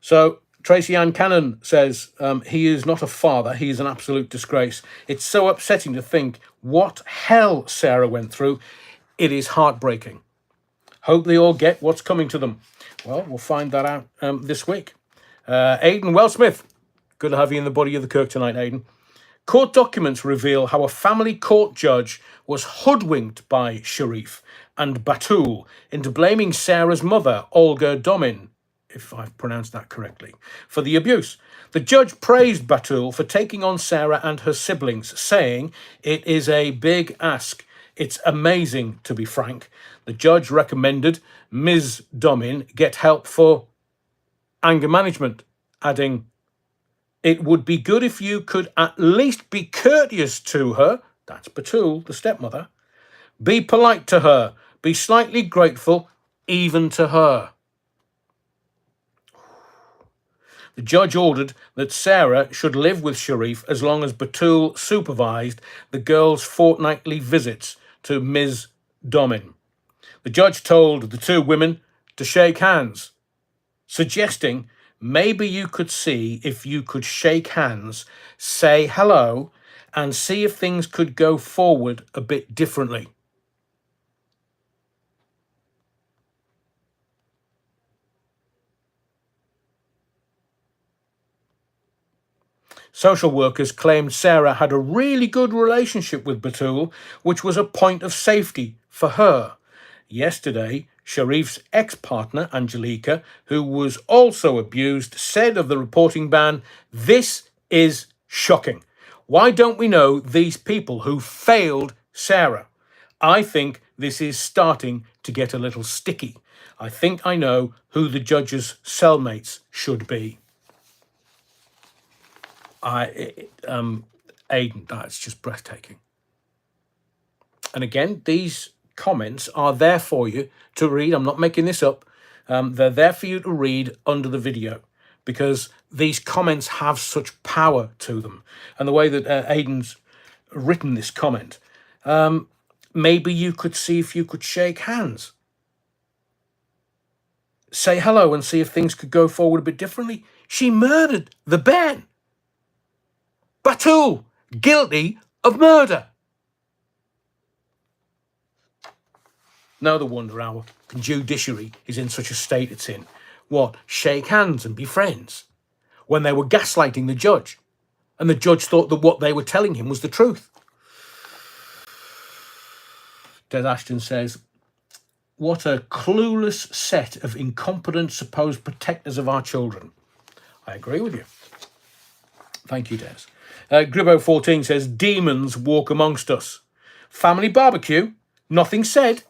So Tracy Ann Cannon says, he is not a father, he is an absolute disgrace. It's so upsetting to think what hell Sarah went through. It is heartbreaking. Hope they all get what's coming to them. Well, we'll find that out this week. Aidan Wellsmith, good to have you in the body of the Kirk tonight, Aidan. Court documents reveal how a family court judge was hoodwinked by Sharif and Batul into blaming Sarah's mother, Olga Domin, if I've pronounced that correctly, for the abuse. The judge praised Batul for taking on Sarah and her siblings, saying, "It is a big ask. It's amazing, to be frank." The judge recommended Ms. Domin get help for anger management, adding, "It would be good if you could at least be courteous to her," that's Batul, the stepmother, "be polite to her, be slightly grateful, even to her." The judge ordered that Sarah should live with Sharif as long as Batul supervised the girl's fortnightly visits to Ms. Domin. The judge told the two women to shake hands, suggesting maybe you could see if you could shake hands, say hello, and see if things could go forward a bit differently. Social workers claimed Sarah had a really good relationship with Batul, which was a point of safety for her. Yesterday, Sharif's ex-partner, Angelica, who was also abused, said of the reporting ban, "This is shocking. Why don't we know these people who failed Sarah? I think this is starting to get a little sticky. I think I know who the judge's cellmates should be. Aidan, that's just breathtaking. And again, these comments are there for you to read. I'm not making this up. They're there for you to read under the video, because these comments have such power to them. And the way that Aidan's written this comment, maybe you could see if you could shake hands. Say hello and see if things could go forward a bit differently. She murdered the Ben. Batul, guilty of murder. No wonder our judiciary is in such a state it's in. What? Shake hands and be friends. When they were gaslighting the judge, and the judge thought that what they were telling him was the truth. Des Ashton says, what a clueless set of incompetent supposed protectors of our children. I agree with you. Thank you, Des. Gribbo14 says, demons walk amongst us. Family barbecue, nothing said,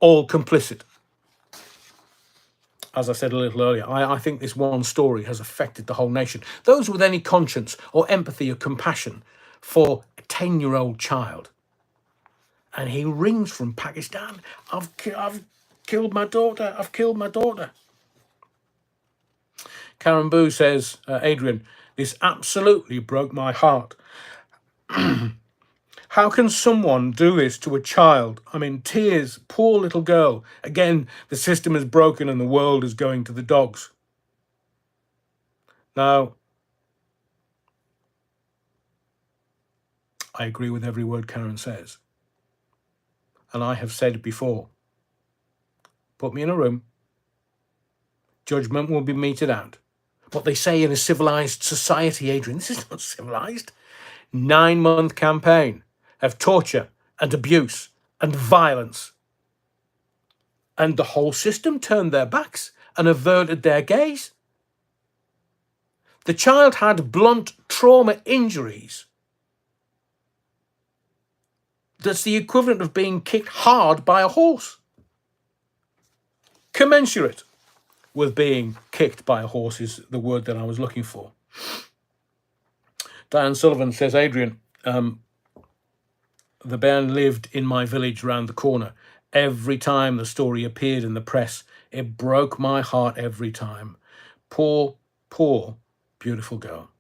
all complicit. As I said a little earlier, I think this one story has affected the whole nation. Those with any conscience or empathy or compassion for a 10-year-old child. And he rings from Pakistan. I've killed my daughter. I've killed my daughter. Karen Boo says, Adrian, this absolutely broke my heart. How can someone do this to a child? I'm in tears. Poor little girl. Again, the system is broken and the world is going to the dogs. Now, I agree with every word Karen says. And I have said it before. Put me in a room. Judgment will be meted out. What they say in a civilized society, Adrian, this is not civilized. 9-month campaign of torture and abuse and violence. And the whole system turned their backs and averted their gaze. The child had blunt trauma injuries. That's the equivalent of being kicked hard by a horse. Commensurate with being kicked by a horse is the word that I was looking for. Diane Sullivan says, Adrian, the bairn lived in my village round the corner. Every time the story appeared in the press, it broke my heart every time. Poor, poor, beautiful girl.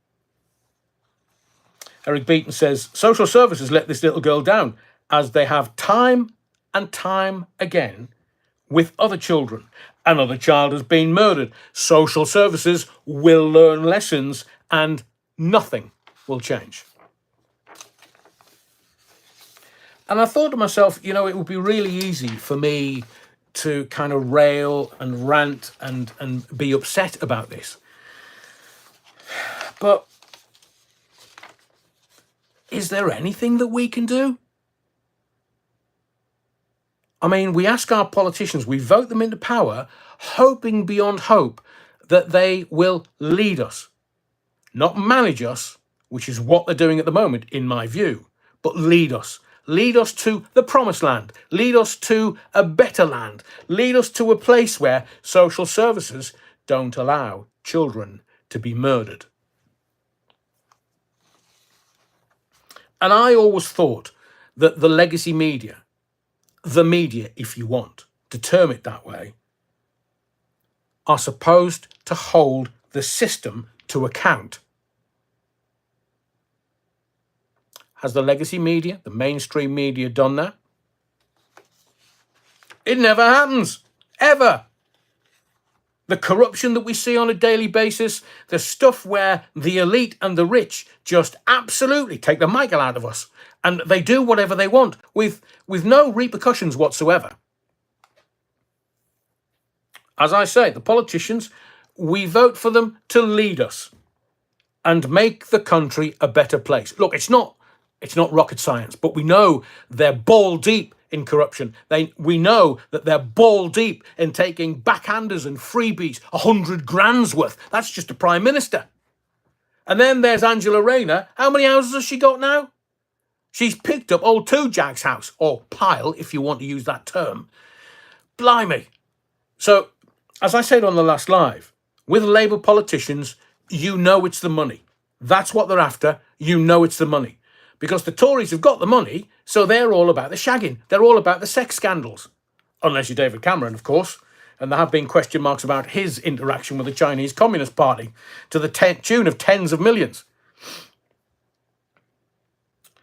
Eric Beaton says, social services let this little girl down, as they have time and time again with other children. Another child has been murdered. Social services will learn lessons and nothing will change. And I thought to myself, you know, it would be really easy for me to kind of rail and rant and be upset about this. But is there anything that we can do? I mean, we ask our politicians, we vote them into power, hoping beyond hope that they will lead us, not manage us, which is what they're doing at the moment, in my view, but lead us. Lead us to the promised land. Lead us to a better land. Lead us to a place where social services don't allow children to be murdered. And I always thought that the legacy media, the media, if you want to term it that way, are supposed to hold the system to account. Has the legacy media, the mainstream media, done that? It never happens, ever. The corruption that we see on a daily basis, the stuff where the elite and the rich just absolutely take the Michael out of us, and they do whatever they want with no repercussions whatsoever. As I say, the politicians, we vote for them to lead us and make the country a better place. Look, it's not rocket science, but we know they're ball deep in corruption. We know that they're ball deep in taking backhanders and freebies, 100 grand's worth. That's just the Prime Minister. And then there's Angela Rayner. How many houses has she got now? She's picked up old Two Jack's house, or pile, if you want to use that term. Blimey. So, as I said on the last live, with Labour politicians, you know it's the money. That's what they're after. You know it's the money. Because the Tories have got the money, so they're all about the shagging. They're all about the sex scandals. Unless you're David Cameron, of course. And there have been question marks about his interaction with the Chinese Communist Party to the tune of tens of millions.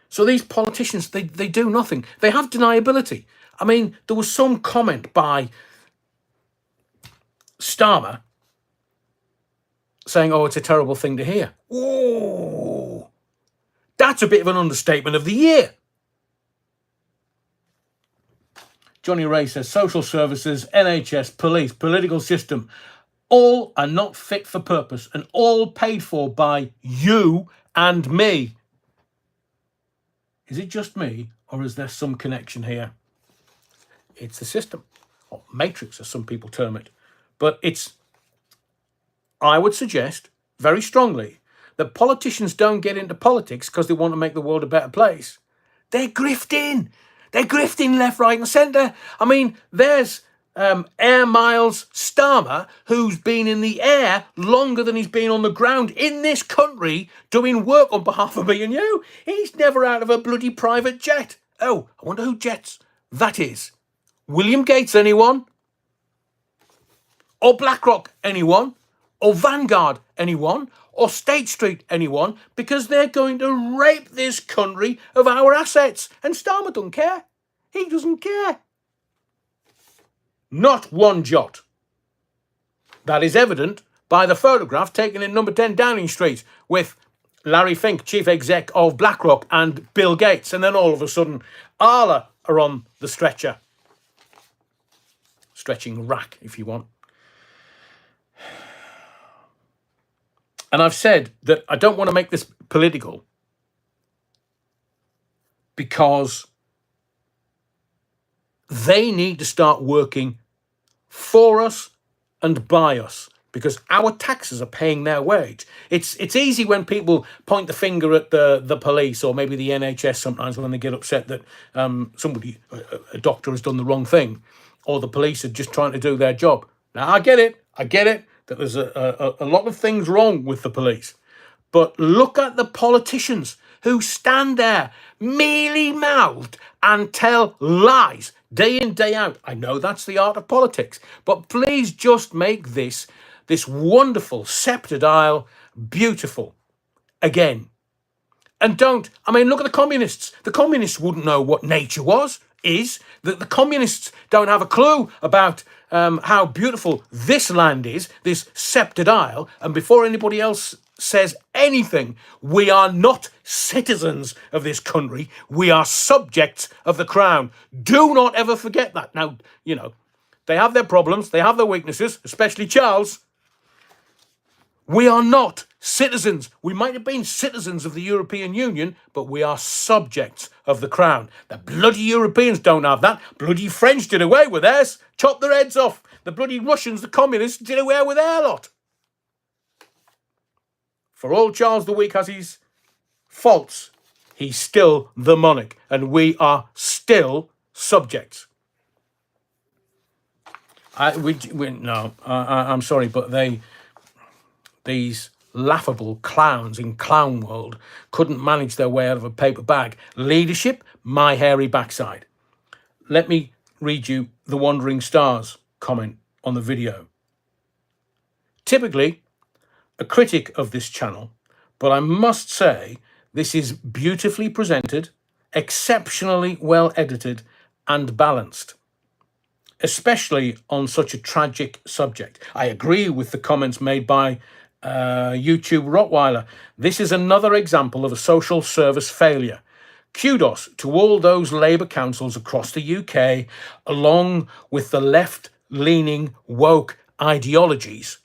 So these politicians, they do nothing. They have deniability. I mean, there was some comment by Starmer saying, oh, it's a terrible thing to hear. Ooh, that's a bit of an understatement of the year. Johnny Ray says, social services, NHS, police, political system, all are not fit for purpose and all paid for by you and me. Is it just me, or is there some connection here? It's the system, or matrix, as some people term it. But I would suggest very strongly that politicians don't get into politics because they want to make the world a better place. They're grifting. They're grifting left, right and centre. I mean, there's Air Miles Starmer, who's been in the air longer than he's been on the ground in this country doing work on behalf of me and you. He's never out of a bloody private jet. Oh, I wonder who jets that is. William Gates, anyone? Or BlackRock, anyone? Or Vanguard, anyone? Or State Street, anyone? Because they're going to rape this country of our assets. And Starmer doesn't care. He doesn't care. Not one jot. That is evident by the photograph taken in number 10 Downing Street with Larry Fink, chief exec of BlackRock, and Bill Gates. And then all of a sudden, Arla are on the stretcher. Stretching rack, if you want. And I've said that I don't want to make this political because they need to start working for us and by us, because our taxes are paying their wage. It's easy when people point the finger at the police or maybe the NHS sometimes when they get upset that a doctor has done the wrong thing or the police are just trying to do their job. Now, I get it that there's a lot of things wrong with the police. But look at the politicians who stand there mealy-mouthed and tell lies day in, day out. I know that's the art of politics, but please just make this wonderful sceptred isle beautiful again. And look at the communists. The communists wouldn't know what nature is. The communists don't have a clue about how beautiful this land is, this sceptred isle. And before anybody else says anything, we are not citizens of this country. We are subjects of the crown. Do not ever forget that. Now, they have their problems. They have their weaknesses, especially Charles. We are not citizens. We might have been citizens of the European Union, but we are subjects of the crown. The bloody Europeans don't have that. Bloody French did away with theirs. Chopped their heads off. The bloody Russians, the communists, did away with their lot. For all Charles the Weak has his faults, he's still the monarch, and we are still subjects. I'm sorry, but these laughable clowns in clown world couldn't manage their way out of a paper bag. Leadership, my hairy backside. Let me read you the Wandering Stars comment on the video. Typically a critic of this channel, but I must say this is beautifully presented, exceptionally well edited and balanced, especially on such a tragic subject. I agree with the comments made by YouTube Rottweiler. This is another example of a social service failure. Kudos to all those Labour councils across the UK, along with the left-leaning woke ideologies,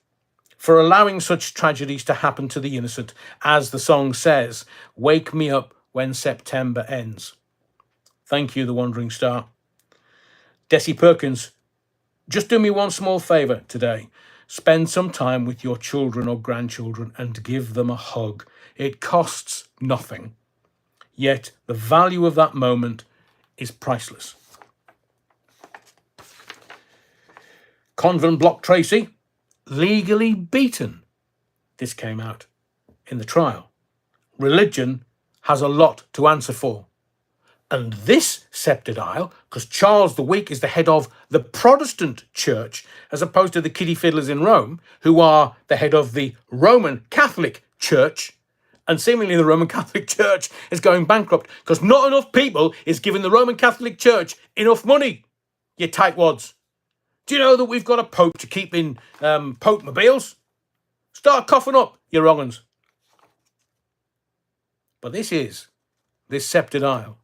for allowing such tragedies to happen to the innocent. As the song says, wake me up when September ends. Thank you, the Wandering Star. Desi Perkins, just do me one small favour today. Spend some time with your children or grandchildren and give them a hug. It costs nothing, yet the value of that moment is priceless. Convent Block Tracy, legally beaten. This came out in the trial. Religion has a lot to answer for. And this septidile, because Charles the Weak is the head of the Protestant church, as opposed to the kiddie fiddlers in Rome, who are the head of the Roman Catholic Church, and seemingly the Roman Catholic Church is going bankrupt because not enough people is giving the Roman Catholic Church enough money, you tightwads. Do you know that we've got a pope to keep in Pope mobiles? Start coughing up, you wrong uns. But this septidile.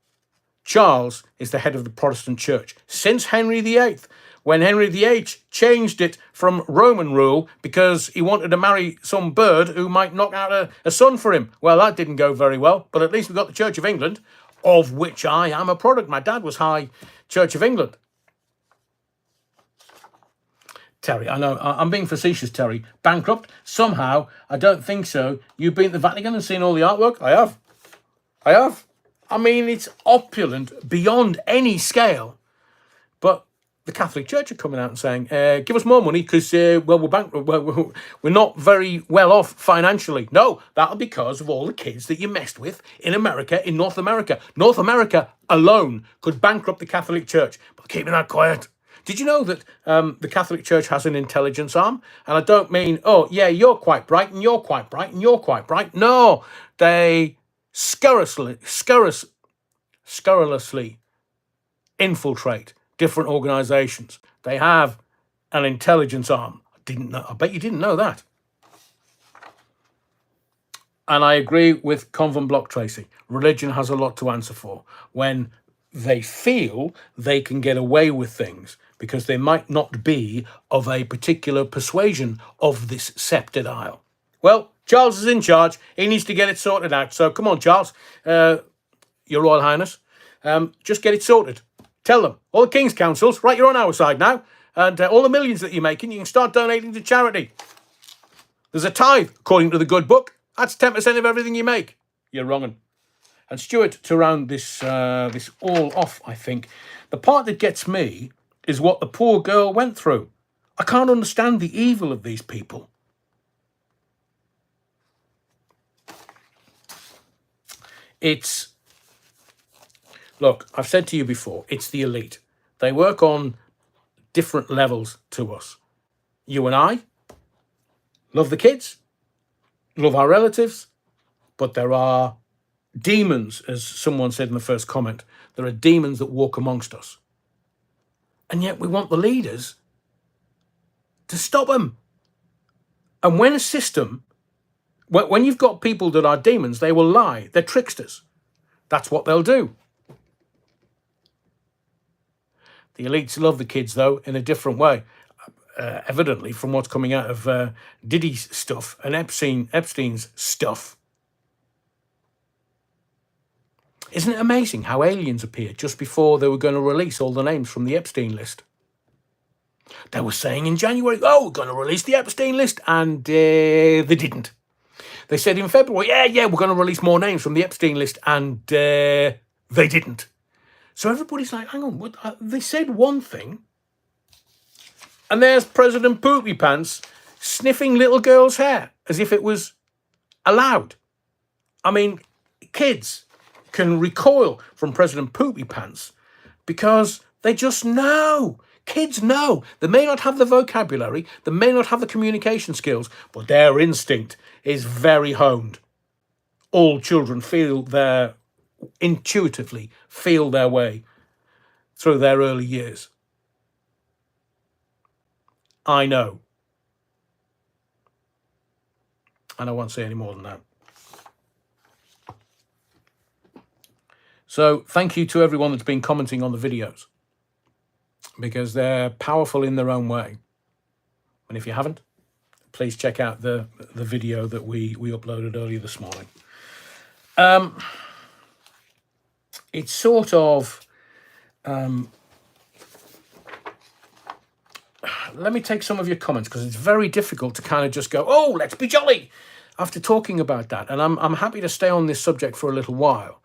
Charles is the head of the Protestant church since Henry VIII, when Henry VIII changed it from Roman rule because he wanted to marry some bird who might knock out a son for him. Well, that didn't go very well, but at least we got the Church of England, of which I am a product. My dad was High Church of England. Terry, I know, I'm being facetious, Terry. Bankrupt? Somehow, I don't think so. You've been to the Vatican and seen all the artwork? I have. I mean, it's opulent beyond any scale. But the Catholic Church are coming out and saying, give us more money because, well, we're bankrupt. We're not very well off financially. No, that'll be because of all the kids that you messed with in America, in North America. North America alone could bankrupt the Catholic Church. But keeping that quiet. Did you know that the Catholic Church has an intelligence arm? And I don't mean, oh, yeah, you're quite bright and you're quite bright and you're quite bright. No, they scurrilously infiltrate different organizations. They have an intelligence arm. I bet you didn't know that. And I agree with Convent Block Tracy. Religion has a lot to answer for when they feel they can get away with things because they might not be of a particular persuasion of this septidile. Well, Charles is in charge. He needs to get it sorted out. So come on, Charles, Your Royal Highness, just get it sorted. Tell them, all the King's Councils, right, you're on our side now. And all the millions that you're making, you can start donating to charity. There's a tithe, according to the good book. That's 10% of everything you make. You're wronging. And Stuart, to round this all off, I think, the part that gets me is what the poor girl went through. I can't understand the evil of these people. Look, I've said to you before, it's the elite. They work on different levels to us. You and I love the kids, love our relatives, but there are demons, as someone said in the first comment. There are demons that walk amongst us. And yet we want the leaders to stop them. And when a system, when you've got people that are demons, they will lie. They're tricksters. That's what they'll do. The elites love the kids, though, in a different way. Evidently, from what's coming out of Diddy's stuff and Epstein's stuff. Isn't it amazing how aliens appeared just before they were going to release all the names from the Epstein list? They were saying in January, oh, we're going to release the Epstein list, and they didn't. They said in February, yeah, we're going to release more names from the Epstein list, and they didn't. So everybody's like, hang on, what? They said one thing, and there's President Poopy Pants sniffing little girls' hair as if it was allowed. I mean, kids can recoil from President Poopy Pants because they just know. Kids know. They may not have the vocabulary, they may not have the communication skills, but their instinct is very honed. All children intuitively feel their way through their early years. I know. And I won't say any more than that. So thank you to everyone that's been commenting on the videos, because they're powerful in their own way. And if you haven't, please check out the video that we uploaded earlier this morning. It's sort of let me take some of your comments, because it's very difficult to kind of just go, oh, let's be jolly after talking about that. And I'm happy to stay on this subject for a little while,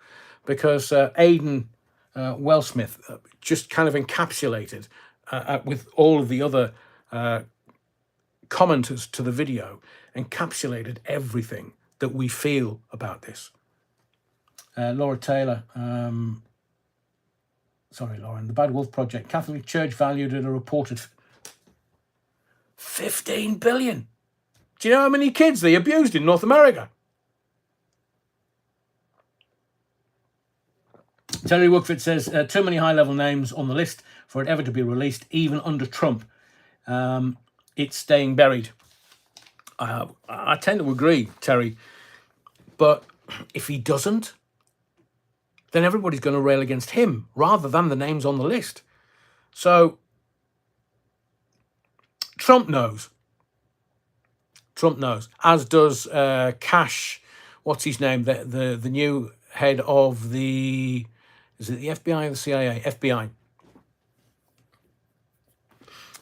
because Aidan Wellsmith just kind of encapsulated with all of the other commenters to the video, encapsulated everything that we feel about this. Laura Taylor, sorry, Lauren, the Bad Wolf Project, Catholic Church valued at a reported 15 billion. Do you know how many kids they abused in North America? Terry Wookford says, too many high-level names on the list for it ever to be released, even under Trump. It's staying buried. I tend to agree, Terry. But if he doesn't, then everybody's going to rail against him rather than the names on the list. So Trump knows. Trump knows, as does Cash, what's his name, the new head of the, is it the FBI or the CIA? FBI.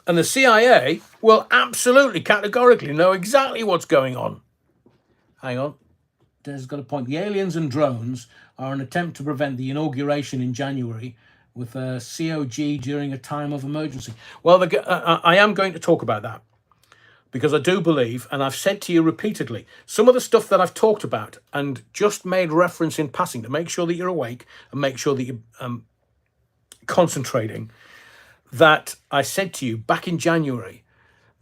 And the CIA will absolutely, categorically know exactly what's going on. Hang on. Des got a point. The aliens and drones are an attempt to prevent the inauguration in January with a COG during a time of emergency. Well, I am going to talk about that, because I do believe, and I've said to you repeatedly, some of the stuff that I've talked about and just made reference in passing to make sure that you're awake and make sure that you're concentrating, that I said to you back in January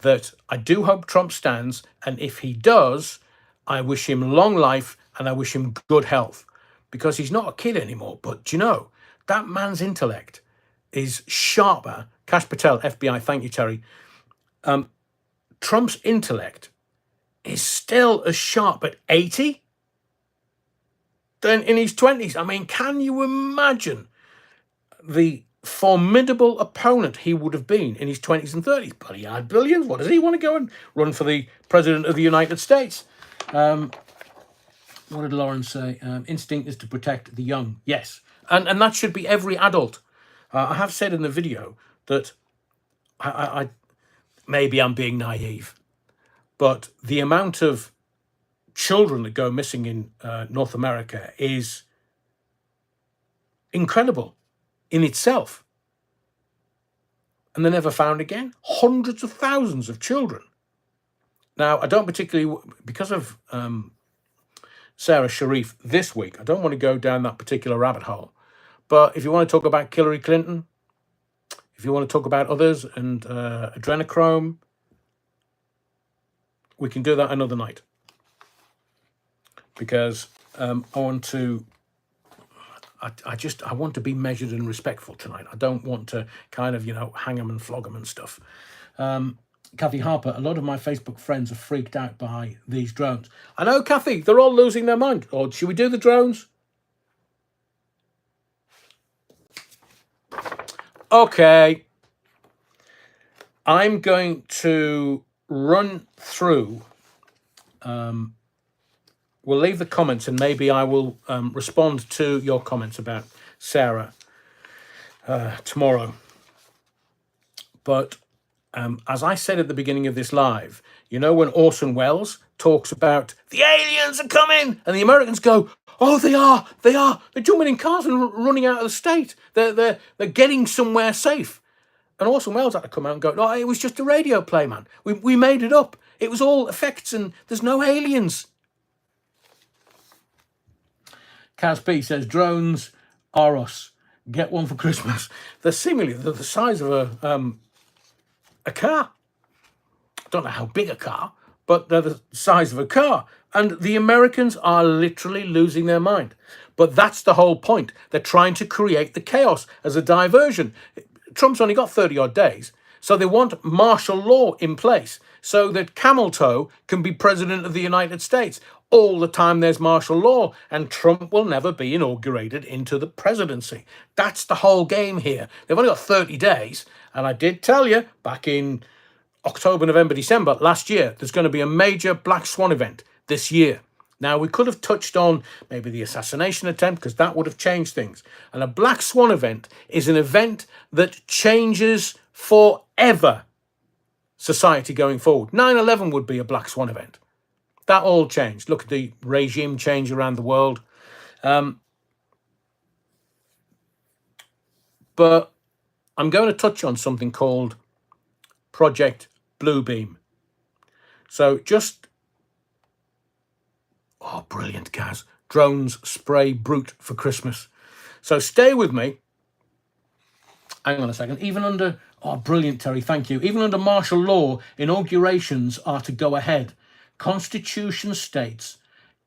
that I do hope Trump stands, and if he does, I wish him long life and I wish him good health, because he's not a kid anymore. But do you know, that man's intellect is sharper. Kash Patel, FBI, thank you, Terry. Trump's intellect is still as sharp at 80 than in his 20s. I mean, can you imagine the formidable opponent he would have been in his 20s and 30s? But he had billions. What does he want to go and run for the president of the United States? What did Lauren say? Instinct is to protect the young. Yes. And that should be every adult. I have said in the video that I maybe I'm being naive, but the amount of children that go missing in North America is incredible in itself. And they're never found again. Hundreds of thousands of children. Now, I don't particularly, because of Sara Sharif this week, I don't want to go down that particular rabbit hole. But if you want to talk about Hillary Clinton, if you want to talk about others and adrenochrome, we can do that another night. Because I want to be measured and respectful tonight. I don't want to kind of, hang them and flog them and stuff. Kathy Harper, a lot of my Facebook friends are freaked out by these drones. I know, Kathy, they're all losing their mind. Or should we do the drones? Okay. I'm going to run through. We'll leave the comments and maybe I will respond to your comments about Sarah tomorrow. But as I said at the beginning of this live, when Orson Welles talks about the aliens are coming and the Americans go, oh, they are. They're jumping in cars and running out of the state. They're getting somewhere safe. And Orson Welles had to come out and go, no, it was just a radio play, man. We made it up. It was all effects and there's no aliens. Kaz P says, drones are us. Get one for Christmas. They're seemingly the size of a car. I don't know how big a car, but they're the size of a car. And the Americans are literally losing their mind. But that's the whole point. They're trying to create the chaos as a diversion. Trump's only got 30-odd days. So they want martial law in place so that Camel Toe can be president of the United States. All the time there's martial law and Trump will never be inaugurated into the presidency. That's the whole game here. They've only got 30 days. And I did tell you back in October, November, December last year, there's going to be a major Black Swan event this year. Now, we could have touched on maybe the assassination attempt because that would have changed things. And a Black Swan event is an event that changes forever society going forward. 9/11 would be a black swan event. That all changed. Look at the regime change around the world. But I'm going to touch on something called Project Bluebeam. So just, oh, brilliant, Gaz. Drones spray brute for Christmas. So stay with me. Hang on a second. Even under, oh, brilliant, Terry, thank you. Even under martial law, inaugurations are to go ahead. Constitution states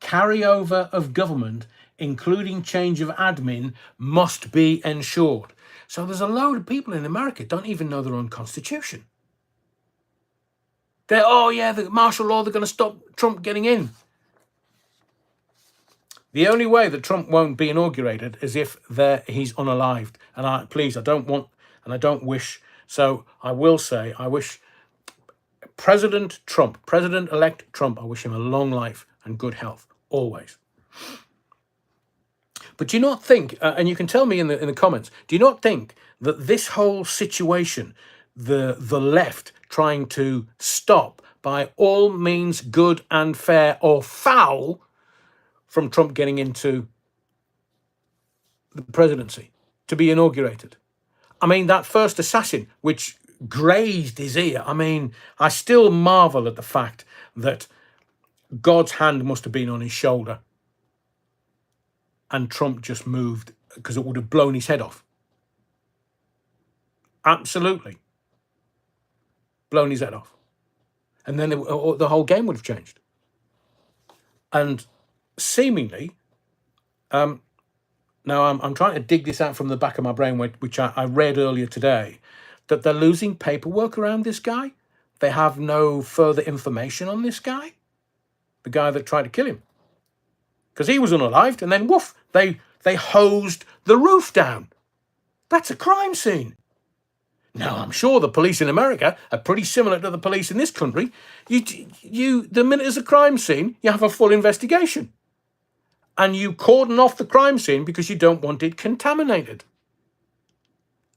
carryover of government, including change of admin, must be ensured. So there's a load of people in America don't even know their own constitution. They're, oh yeah, the martial law, they're going to stop Trump getting in. The only way that Trump won't be inaugurated is if he's unalived. And I don't want, and I don't wish. So I will say, I wish President Trump, President-elect Trump, I wish him a long life and good health, always. But do you not think, and you can tell me in the comments, do you not think that this whole situation, the left trying to stop by all means good and fair or foul from Trump getting into the presidency, to be inaugurated? I mean, that first assassin, which grazed his ear, I mean, I still marvel at the fact that God's hand must have been on his shoulder and Trump just moved, because it would have blown his head off. Absolutely. Blown his head off. And then the whole game would have changed. And seemingly, now I'm trying to dig this out from the back of my brain, which I read earlier today, that they're losing paperwork around this guy. They have no further information on this guy, the guy that tried to kill him. Because he was unalived, and then woof, they hosed the roof down. That's a crime scene. Now, I'm sure the police in America are pretty similar to the police in this country. The minute there's a crime scene, you have a full investigation. And you cordon off the crime scene because you don't want it contaminated.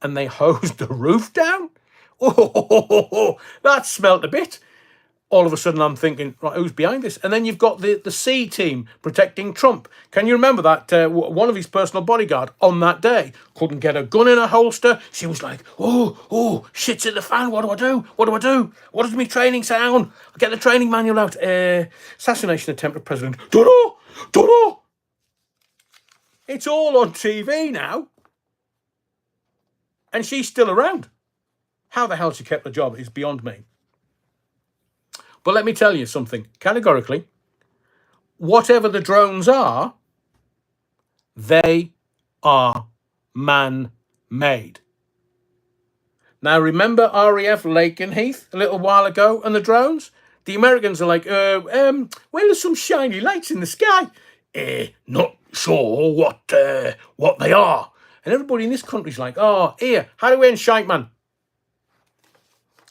And they hosed the roof down? Oh, that smelt a bit. All of a sudden I'm thinking, right, who's behind this? And then you've got the C team protecting Trump. Can you remember that one of his personal bodyguard on that day couldn't get a gun in a holster? She was like, oh, shit's in the fan. What do I do? What do I do? What does my training say? Hang on, I'll get the training manual out. Assassination attempt of president. Don't know. It's all on TV now. And she's still around. How the hell she kept the job is beyond me. But let me tell you something, categorically, whatever the drones are, they are man-made. Now, remember RAF Lakenheath a little while ago and the drones? The Americans are like, well, there's some shiny lights in the sky. Not sure what they are. And everybody in this country's like, oh, here, how do we end shite, man?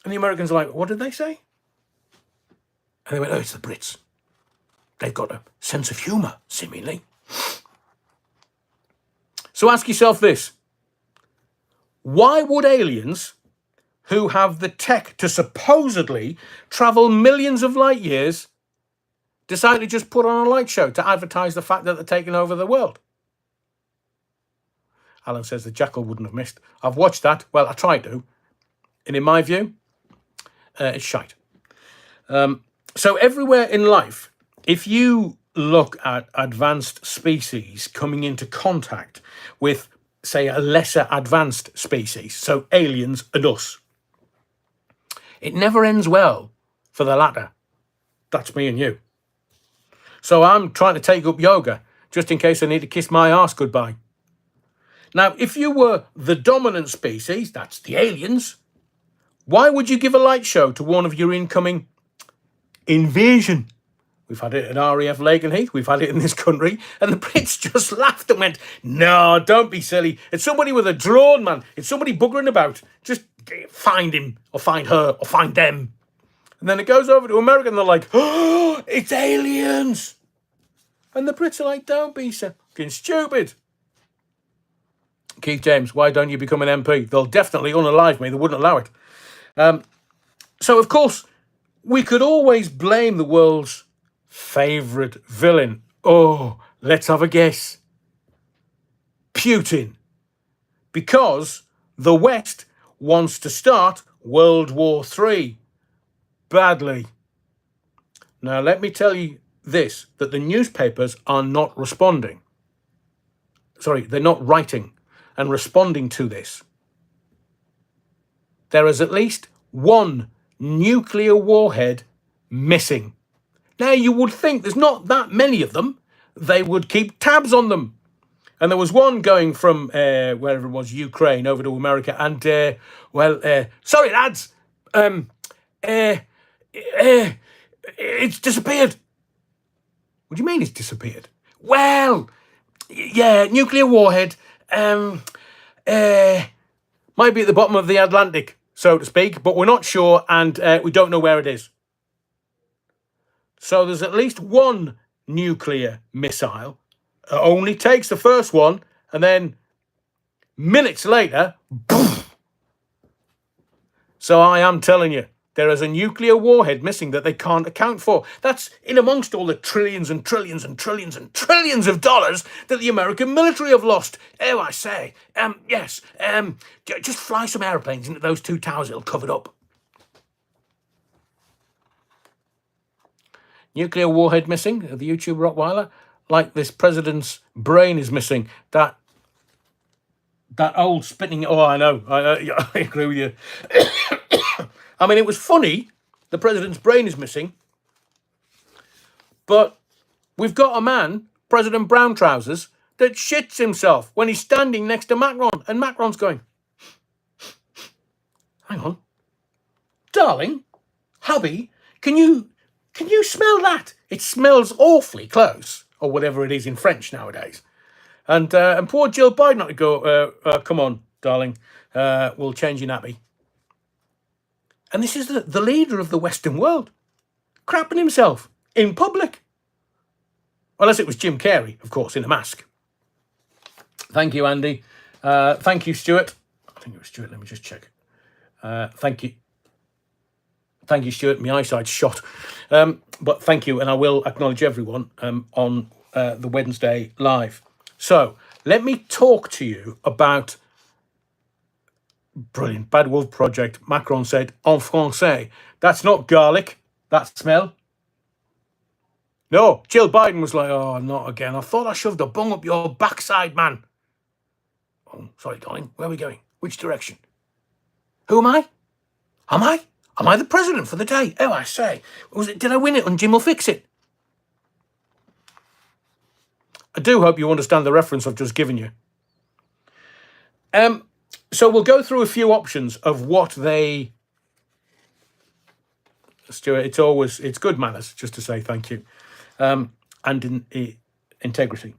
And the Americans are like, what did they say? And they went, oh, it's the Brits. They've got a sense of humour, seemingly. So ask yourself this. Why would aliens who have the tech to supposedly travel millions of light years decide to just put on a light show to advertise the fact that they're taking over the world? Alan says the Jackal wouldn't have missed. I've watched that. Well, I tried to. And in my view, it's shite. So everywhere in life, if you look at advanced species coming into contact with, say, a lesser advanced species, so aliens and us, it never ends well for the latter. That's me and you. So I'm trying to take up yoga just in case I need to kiss my arse goodbye. Now, if you were the dominant species, that's the aliens, why would you give a light show to one of your incoming invasion? We've had it at RAF Lakenheath, we've had it in this country, and the Brits just laughed and went, no, don't be silly. It's somebody with a drone, man. It's somebody buggering about. Just find him, or find her, or find them. And then it goes over to America, and they're like, oh, it's aliens. And the Brits are like, don't be so fucking stupid. Keith James, why don't you become an MP? They'll definitely unalive me. They wouldn't allow it. So, of course, we could always blame the world's favourite villain. Oh, let's have a guess. Putin. Because the West wants to start World War III badly. Now, let me tell you this, that the newspapers are not responding. Sorry, they're not writing and responding to this. There is at least one nuclear warhead missing. Now, you would think there's not that many of them. They would keep tabs on them. And there was one going from wherever it was, Ukraine, over to America. And, sorry, lads, it's disappeared. What do you mean it's disappeared? Well, yeah, nuclear warhead might be at the bottom of the Atlantic, so to speak, but we're not sure, and we don't know where it is. So there's at least one nuclear missile. It only takes the first one, and then minutes later, boom. So I am telling you, there is a nuclear warhead missing that they can't account for. That's in amongst all the trillions and trillions and trillions and trillions of dollars that the American military have lost. Oh, I say, yes, just fly some airplanes into those two towers, it'll cover it up. Nuclear warhead missing, the YouTube Rottweiler, like this president's brain is missing. That old spitting, oh, I know, I agree with you. I mean, it was funny, the president's brain is missing, but we've got a man, President Brown Trousers, that shits himself when he's standing next to Macron, and Macron's going, hang on, darling, hubby, can you smell that? It smells awfully close, or whatever it is in French nowadays. And poor Jill Biden had to go, come on, darling, we'll change your nappy. And this is the leader of the Western world, crapping himself in public. Unless it was Jim Carrey, of course, in a mask. Thank you, Andy. Thank you, Stuart. I think it was Stuart. Let me just check. Thank you. Thank you, Stuart. My eyesight's shot. But thank you, and I will acknowledge everyone on the Wednesday live. So let me talk to you about brilliant Bad Wolf Project. Macron said en français, that's not garlic, that smell. No, Jill Biden was like, oh, not again. I thought I shoved a bung up your backside, man. Oh, sorry, darling. Where are we going? Which direction? Who am I? Am I the president for the day? Oh, I say. Did I win it and Jim will fix it? I do hope you understand the reference I've just given you. So we'll go through a few options of what they... Stuart, it's good manners just to say thank you. And integrity.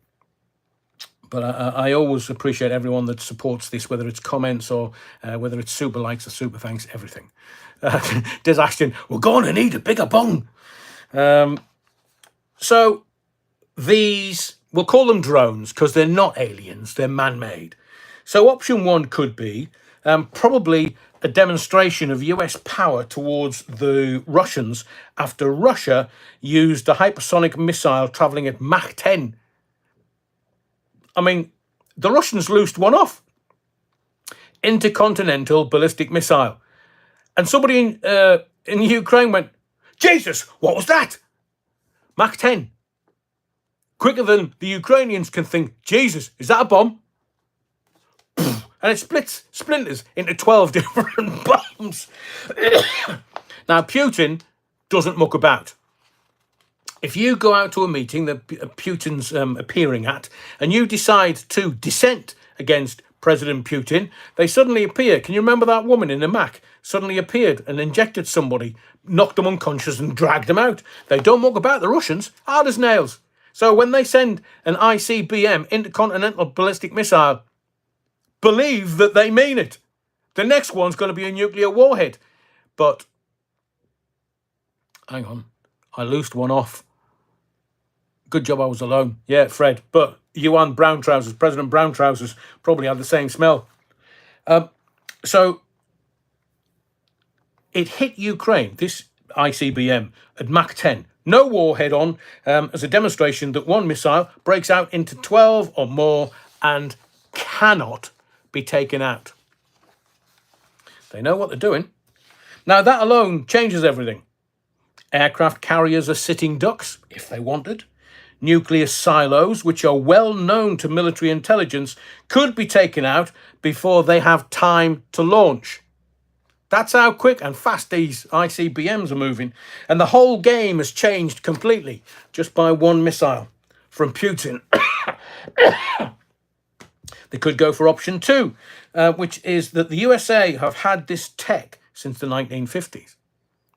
But I always appreciate everyone that supports this, whether it's comments or whether it's super likes or super thanks, everything. Des Ashton, we're going to need a bigger bung. So these, we'll call them drones because they're not aliens, they're man-made. So option one could be probably a demonstration of US power towards the Russians after Russia used a hypersonic missile traveling at Mach 10. I mean, the Russians loosed one off. Intercontinental ballistic missile. And somebody in Ukraine went, Jesus, what was that? Mach 10. Quicker than the Ukrainians can think, Jesus, is that a bomb? And it splinters into 12 different bombs. Now, Putin doesn't muck about. If you go out to a meeting that Putin's appearing at, and you decide to dissent against President Putin, they suddenly appear. Can you remember that woman in the Mac? Suddenly appeared and injected somebody, knocked them unconscious and dragged them out. They don't muck about, the Russians, hard as nails. So when they send an ICBM, intercontinental ballistic missile, believe that they mean it. The next one's going to be a nuclear warhead. But, hang on, I loosed one off. Good job I was alone. Yeah, Fred. But you and Brown Trousers, President Brown Trousers, probably had the same smell. So, it hit Ukraine, this ICBM, at Mach 10. No warhead on, as a demonstration that one missile breaks out into 12 or more and cannot be taken out. They know what they're doing. Now, that alone changes everything. Aircraft carriers are sitting ducks, if they wanted. Nuclear silos, which are well known to military intelligence, could be taken out before they have time to launch. That's how quick and fast these ICBMs are moving. And the whole game has changed completely just by one missile from Putin. They could go for option 2, which is that the USA have had this tech since the 1950s.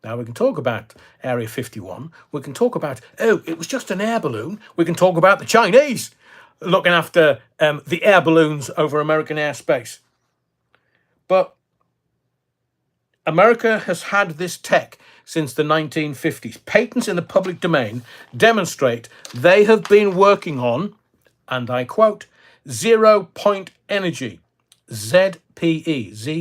Now, we can talk about Area 51. We can talk about, oh, it was just an air balloon. We can talk about the Chinese looking after the air balloons over American airspace. But America has had this tech since the 1950s. Patents in the public domain demonstrate they have been working on, and I quote, zero-point energy, ZPE.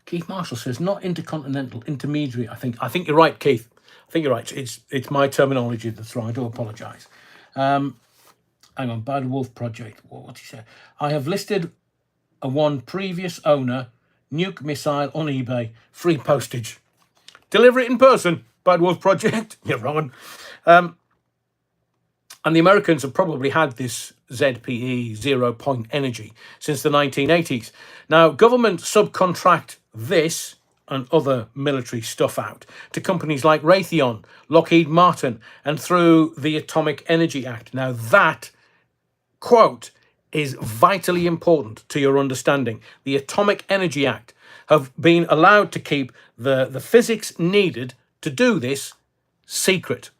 Keith Marshall says, not intercontinental, intermediary. I think you're right, Keith. I think you're right. It's my terminology that's wrong. I do apologise. Hang on, Bad Wolf Project. What's he say? I have listed a one previous owner, nuke missile on eBay, free postage. Deliver it in person, Bad Wolf Project. You're wrong. And the Americans have probably had this ZPE, zero-point energy, since the 1980s. Now, government subcontract this and other military stuff out to companies like Raytheon, Lockheed Martin, and through the Atomic Energy Act. Now, that, quote, is vitally important to your understanding. The Atomic Energy Act have been allowed to keep the physics needed to do this secret.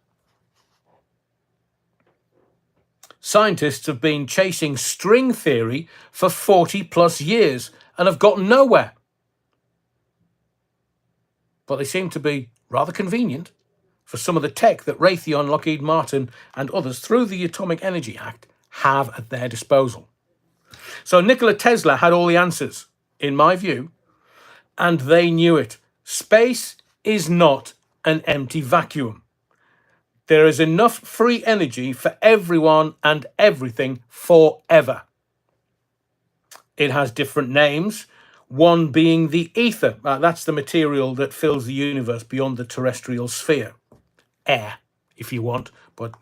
Scientists have been chasing string theory for 40 plus years and have gotten nowhere. But they seem to be rather convenient for some of the tech that Raytheon, Lockheed Martin and others through the Atomic Energy Act have at their disposal. So Nikola Tesla had all the answers, in my view, and they knew it. Space is not an empty vacuum. There is enough free energy for everyone and everything forever. It has different names, one being the ether. That's the material that fills the universe beyond the terrestrial sphere. Air, if you want, but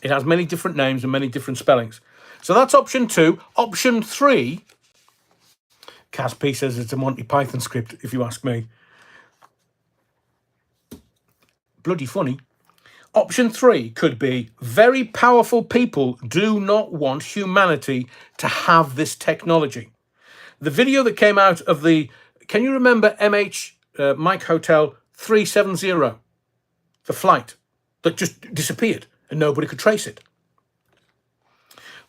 it has many different names and many different spellings. So that's option 2. Option 3, Cas P says it's a Monty Python script, if you ask me. Bloody funny. Option 3 could be very powerful people do not want humanity to have this technology. The video that came out of can you remember Mike Hotel 370, the flight that just disappeared and nobody could trace it?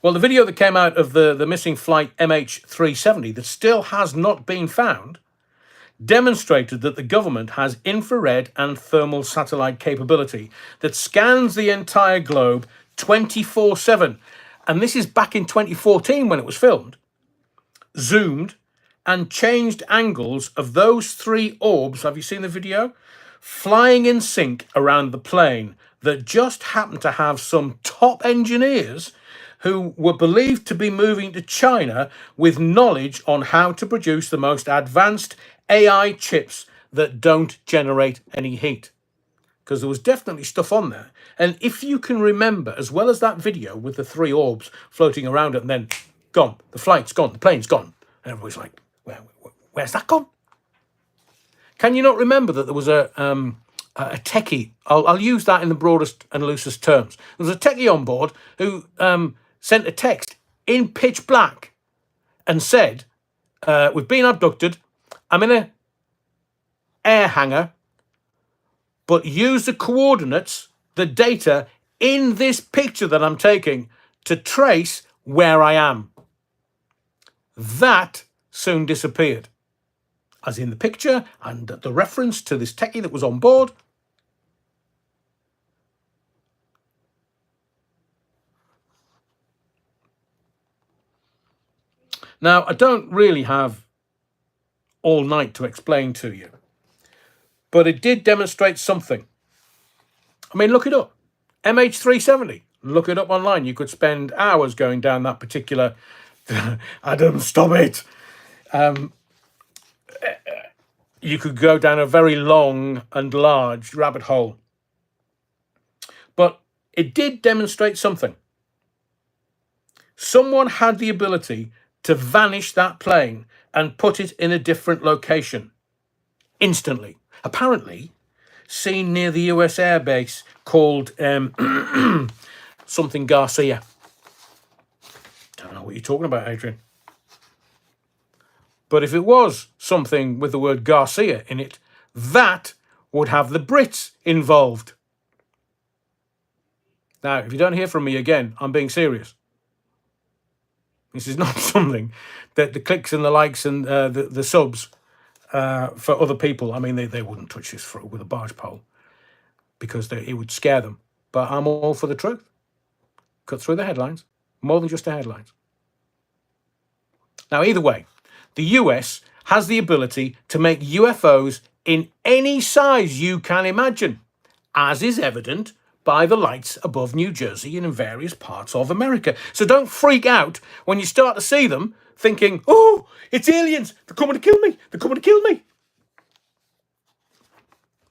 Well, the video that came out of the missing flight MH370 that still has not been found demonstrated that the government has infrared and thermal satellite capability that scans the entire globe 24/7. And this is back in 2014 when it was filmed, zoomed and changed angles of those 3 orbs. Have you seen the video? Flying in sync around the plane that just happened to have some top engineers who were believed to be moving to China with knowledge on how to produce the most advanced AI chips that don't generate any heat. Because there was definitely stuff on there. And if you can remember, as well as that video with the 3 orbs floating around it and then gone, the flight's gone, the plane's gone. And everybody's like, where's that gone? Can you not remember that there was a techie? I'll use that in the broadest and loosest terms. There was a techie on board who sent a text in pitch black and said, we've been abducted. I'm in a air hangar, but use the coordinates, the data in this picture that I'm taking to trace where I am. That soon disappeared, as in the picture and the reference to this techie that was on board. Now, I don't really have all night to explain to you. But it did demonstrate something. I mean, look it up. MH370. Look it up online. You could spend hours going down that particular... Adam, stop it. You could go down a very long and large rabbit hole. But it did demonstrate something. Someone had the ability to vanish that plane and put it in a different location instantly. Apparently, seen near the US Air Base called something Garcia. Don't know what you're talking about, Adrian. But if it was something with the word Garcia in it, that would have the Brits involved. Now, if you don't hear from me again, I'm being serious. This is not something that the clicks and the likes and the subs for other people. I mean, they wouldn't touch this with a barge pole because it would scare them. But I'm all for the truth. Cut through the headlines. More than just the headlines. Now, either way, the US has the ability to make UFOs in any size you can imagine, as is evident by the lights above New Jersey and in various parts of America. So don't freak out when you start to see them thinking, oh, it's aliens. They're coming to kill me. They're coming to kill me.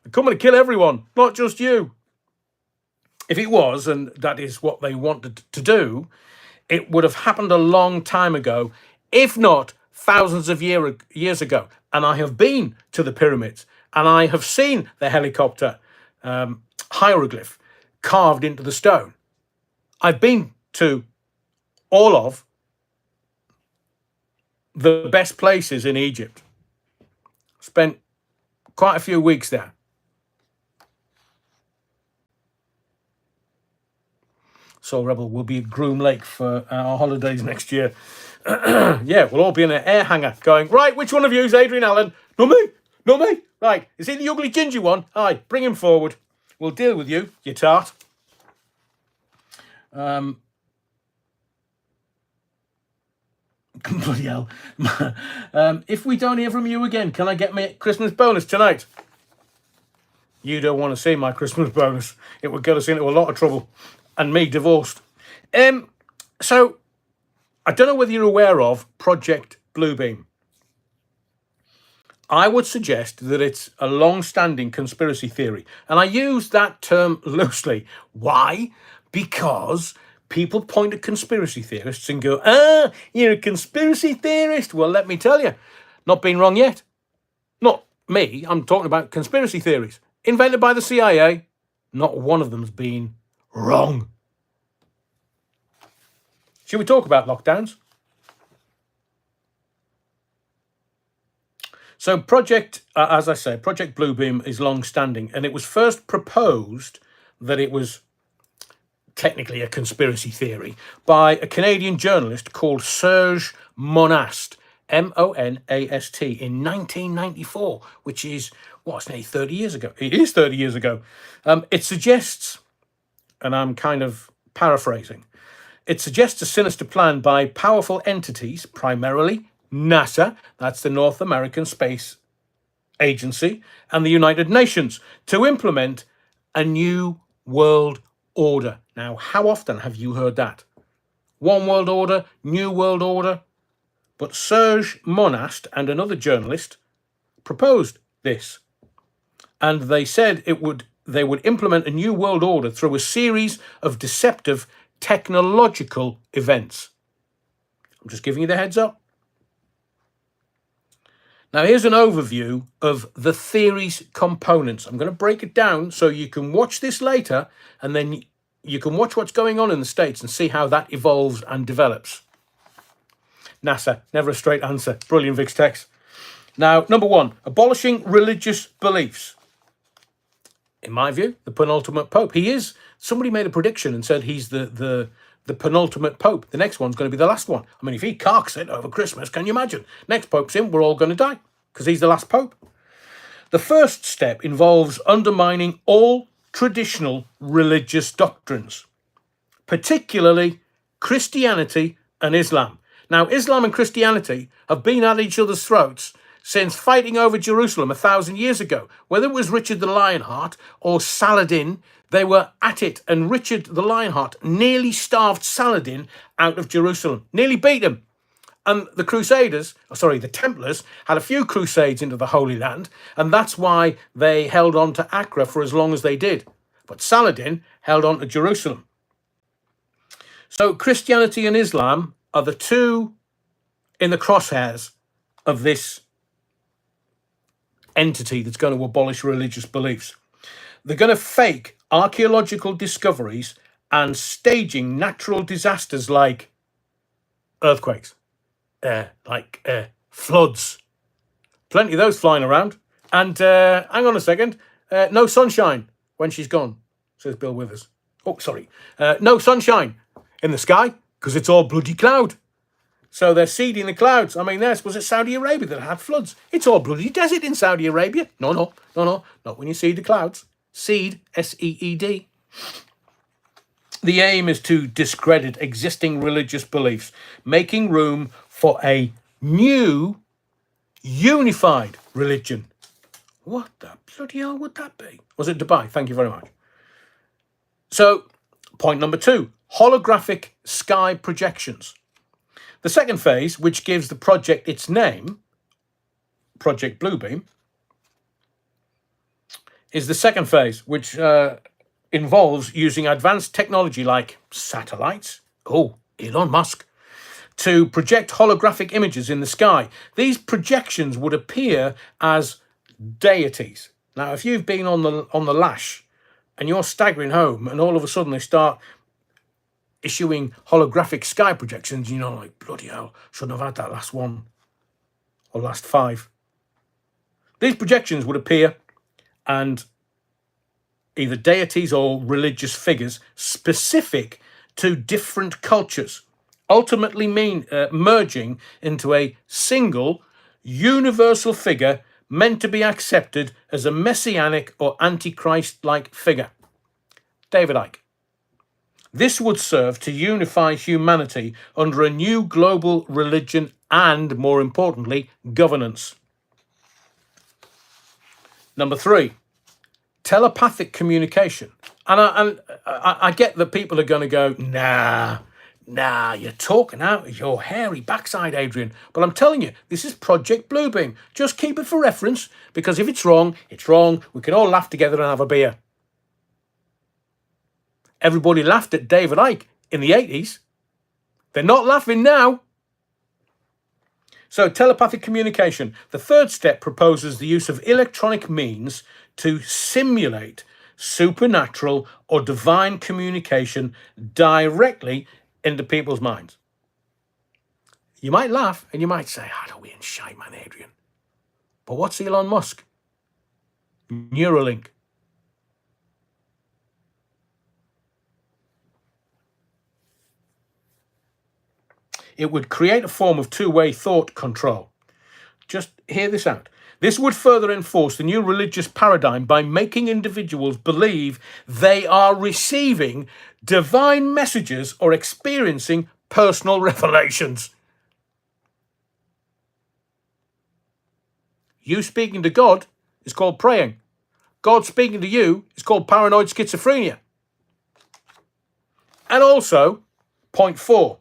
They're coming to kill everyone, not just you. If it was, and that is what they wanted to do, it would have happened a long time ago, if not thousands of years ago. And I have been to the pyramids and I have seen the helicopter hieroglyph carved into the stone. I've been to all of the best places in Egypt. Spent quite a few weeks there. So Rebel will be at Groom Lake for our holidays next year. Yeah, we'll all be in an air hangar going, right, which one of you is Adrian Allen? Not me, not me. Right, is he the ugly ginger one? Aye, bring him forward. We'll deal with you, you tart. Bloody hell. If we don't hear from you again, can I get my Christmas bonus tonight? You don't want to see my Christmas bonus. It would get us into a lot of trouble. And me divorced. So, I don't know whether you're aware of Project Bluebeam. I would suggest that it's a long-standing conspiracy theory. And I use that term loosely. Why? Because people point at conspiracy theorists and go, you're a conspiracy theorist. Well, let me tell you, not been wrong yet. Not me, I'm talking about conspiracy theories. Invented by the CIA, not one of them's been wrong. Should we talk about lockdowns? So as I say, Project Bluebeam is long-standing, and it was first proposed that it was technically a conspiracy theory by a Canadian journalist called Serge Monast, Monast, in 1994, which is, it's nearly 30 years ago. It is 30 years ago. It suggests, and I'm kind of paraphrasing, it suggests a sinister plan by powerful entities, primarily NASA, that's the North American Space Agency, and the United Nations, to implement a new world order. Now, how often have you heard that? One world order, new world order. But Serge Monast and another journalist proposed this. And they said they would implement a new world order through a series of deceptive technological events. I'm just giving you the heads up. Now, here's an overview of the theory's components. I'm going to break it down so you can watch this later, and then you can watch what's going on in the States and see how that evolves and develops. NASA, never a straight answer. Brilliant, Vix Tex. Now, number one, abolishing religious beliefs. In my view, the penultimate pope. Somebody made a prediction and said he's the penultimate pope. The next one's going to be the last one. I mean, if he carks it over Christmas, can you imagine? Next pope's in, we're all going to die because he's the last pope. The first step involves undermining all traditional religious doctrines, particularly Christianity and Islam. Now, Islam and Christianity have been at each other's throats since fighting over Jerusalem 1,000 years ago. Whether it was Richard the Lionheart or Saladin, they were at it, and Richard the Lionheart nearly starved Saladin out of Jerusalem, nearly beat him. And the the Templars, had a few crusades into the Holy Land, and that's why they held on to Acre for as long as they did. But Saladin held on to Jerusalem. So Christianity and Islam are the two in the crosshairs of this entity that's going to abolish religious beliefs. They're going to fake archaeological discoveries and staging natural disasters like earthquakes, floods. Plenty of those flying around. And hang on a second, no sunshine when she's gone, says Bill Withers. Oh, sorry. No sunshine in the sky because it's all bloody cloud. So they're seeding the clouds. I mean, was it Saudi Arabia that had floods? It's all bloody desert in Saudi Arabia. No, not when you seed the clouds. Seed, S-E-E-D. The aim is to discredit existing religious beliefs, making room for a new, unified religion. What the bloody hell would that be? Was it Dubai? Thank you very much. So, point number 2, holographic sky projections. The second phase, which gives the project its name, Project Bluebeam, is the second phase, which involves using advanced technology like satellites, Elon Musk, to project holographic images in the sky. These projections would appear as deities. Now, if you've been on the lash and you're staggering home and all of a sudden they start issuing holographic sky projections, like, bloody hell, shouldn't have had that last one or last 5. These projections would appear and either deities or religious figures specific to different cultures, ultimately merging into a single universal figure meant to be accepted as a messianic or antichrist-like figure. David Icke. This would serve to unify humanity under a new global religion and, more importantly, governance. Number 3, telepathic communication. And I get that people are going to go, nah, you're talking out of your hairy backside, Adrian. But I'm telling you, this is Project Bluebeam. Just keep it for reference, because if it's wrong, it's wrong. We can all laugh together and have a beer. Everybody laughed at David Icke in the 80s. They're not laughing now. So, telepathic communication. The third step proposes the use of electronic means to simulate supernatural or divine communication directly into people's minds. You might laugh and you might say, I don't win shite, man, Adrian. But what's Elon Musk? Neuralink. It would create a form of two-way thought control. Just hear this out. This would further enforce the new religious paradigm by making individuals believe they are receiving divine messages or experiencing personal revelations. You speaking to God is called praying. God speaking to you is called paranoid schizophrenia. And also, point 4,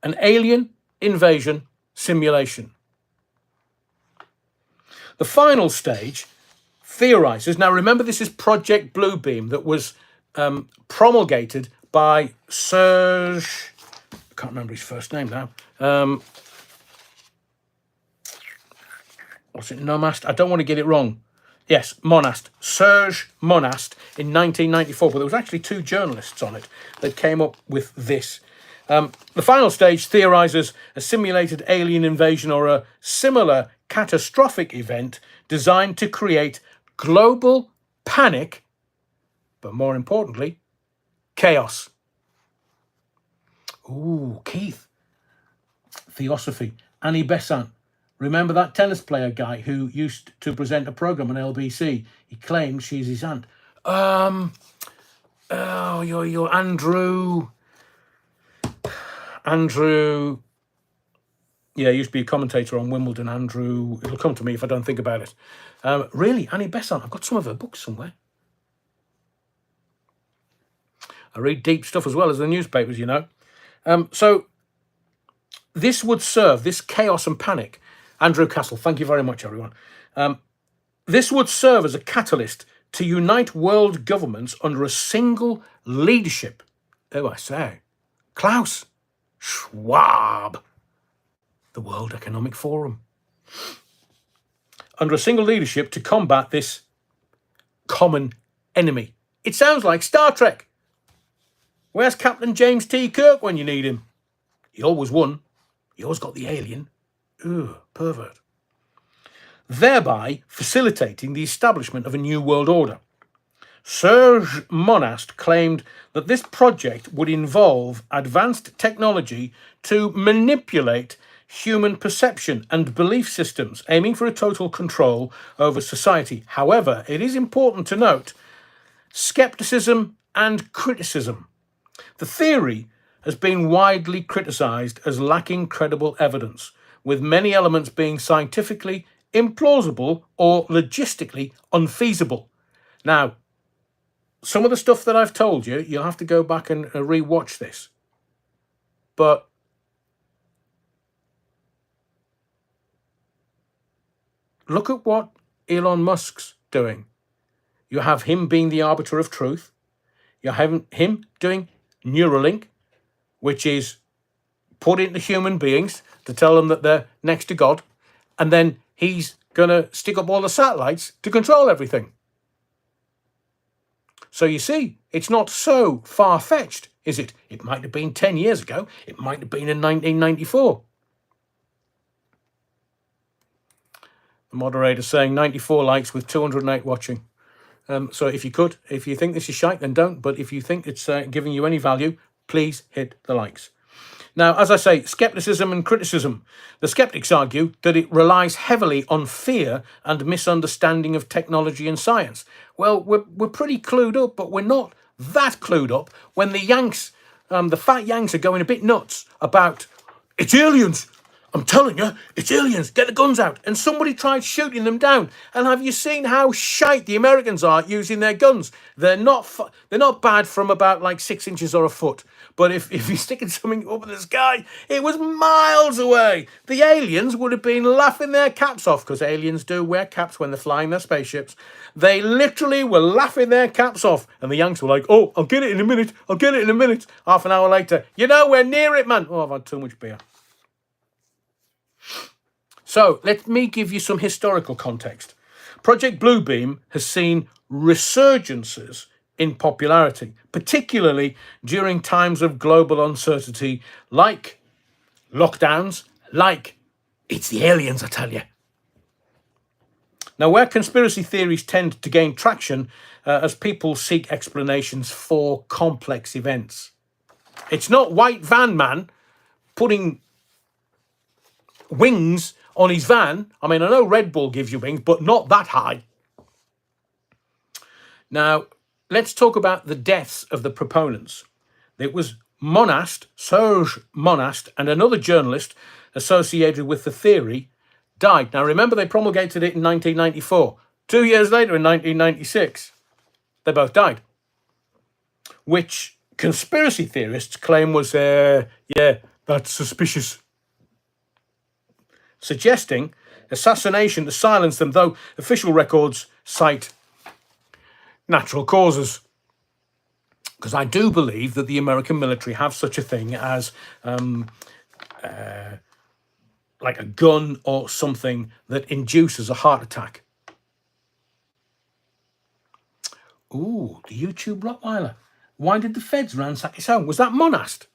an alien invasion simulation. The final stage theorizes, now remember this is Project Bluebeam that was promulgated by Serge, I can't remember his first name now. What's it, Nomast? I don't want to get it wrong. Yes, Monast. Serge Monast in 1994, but there was actually 2 journalists on it that came up with this. The final stage theorizes a simulated alien invasion or a similar catastrophic event designed to create global panic, but more importantly, chaos. Ooh, Keith. Theosophy. Annie Besant. Remember that tennis player guy who used to present a program on LBC? He claimed she's his aunt. You're Andrew. Yeah, he used to be a commentator on Wimbledon, Andrew. It'll come to me if I don't think about it. Really, Annie Besant. I've got some of her books somewhere. I read deep stuff as well as the newspapers, you know. So this would serve, this chaos and panic. Andrew Castle, thank you very much, everyone. This would serve as a catalyst to unite world governments under a single leadership. Oh, I say, Klaus Schwab, the World Economic Forum. Under a single leadership to combat this common enemy. It sounds like Star Trek. Where's Captain James T. Kirk when you need him? He always won. He always got the alien. Ugh, pervert. Thereby facilitating the establishment of a new world order. Serge Monast claimed that this project would involve advanced technology to manipulate human perception and belief systems, aiming for a total control over society. However, it is important to note skepticism and criticism. The theory has been widely criticised as lacking credible evidence, with many elements being scientifically implausible or logistically unfeasible. Now, some of the stuff that I've told you, you'll have to go back and re-watch this. But look at what Elon Musk's doing. You have him being the arbiter of truth. You have him doing Neuralink, which is put into human beings to tell them that they're next to God. And then he's going to stick up all the satellites to control everything. So you see, it's not so far-fetched, is it? It might have been 10 years ago. It might have been in 1994. The moderator saying 94 likes with 208 watching. So if you think this is shite, then don't. But if you think it's giving you any value, please hit the likes. Now, as I say, skepticism and criticism. The skeptics argue that it relies heavily on fear and misunderstanding of technology and science. Well, we're pretty clued up, but we're not that clued up when the Yanks, the fat Yanks are going a bit nuts about, it's aliens. I'm telling you, it's aliens. Get the guns out. And somebody tried shooting them down. And have you seen how shite the Americans are using their guns? They're not bad from about like 6 inches or a foot. But if you're sticking something up in the sky, it was miles away. The aliens would have been laughing their caps off, because aliens do wear caps when they're flying their spaceships. They literally were laughing their caps off. And the Yanks were like, oh, I'll get it in a minute. I'll get it in a minute. Half an hour later, you know, we're near it, man. Oh, I've had too much beer. So let me give you some historical context. Project Bluebeam has seen resurgences in popularity, particularly during times of global uncertainty, like lockdowns, like it's the aliens, I tell you. Now, where conspiracy theories tend to gain traction as people seek explanations for complex events. It's not White Van Man putting wings on his van. I mean, I know Red Bull gives you wings, but not that high. Now, let's talk about the deaths of the proponents. It was Monast, Serge Monast, and another journalist associated with the theory died. Now, remember, they promulgated it in 1994. 2 years later, in 1996, they both died. Which conspiracy theorists claim was, that's suspicious. Suggesting assassination to silence them, though official records cite natural causes. Because I do believe that the American military have such a thing as like a gun or something that induces a heart attack. Ooh, the YouTube Rottweiler. Why did the feds ransack his home? Was that Monast?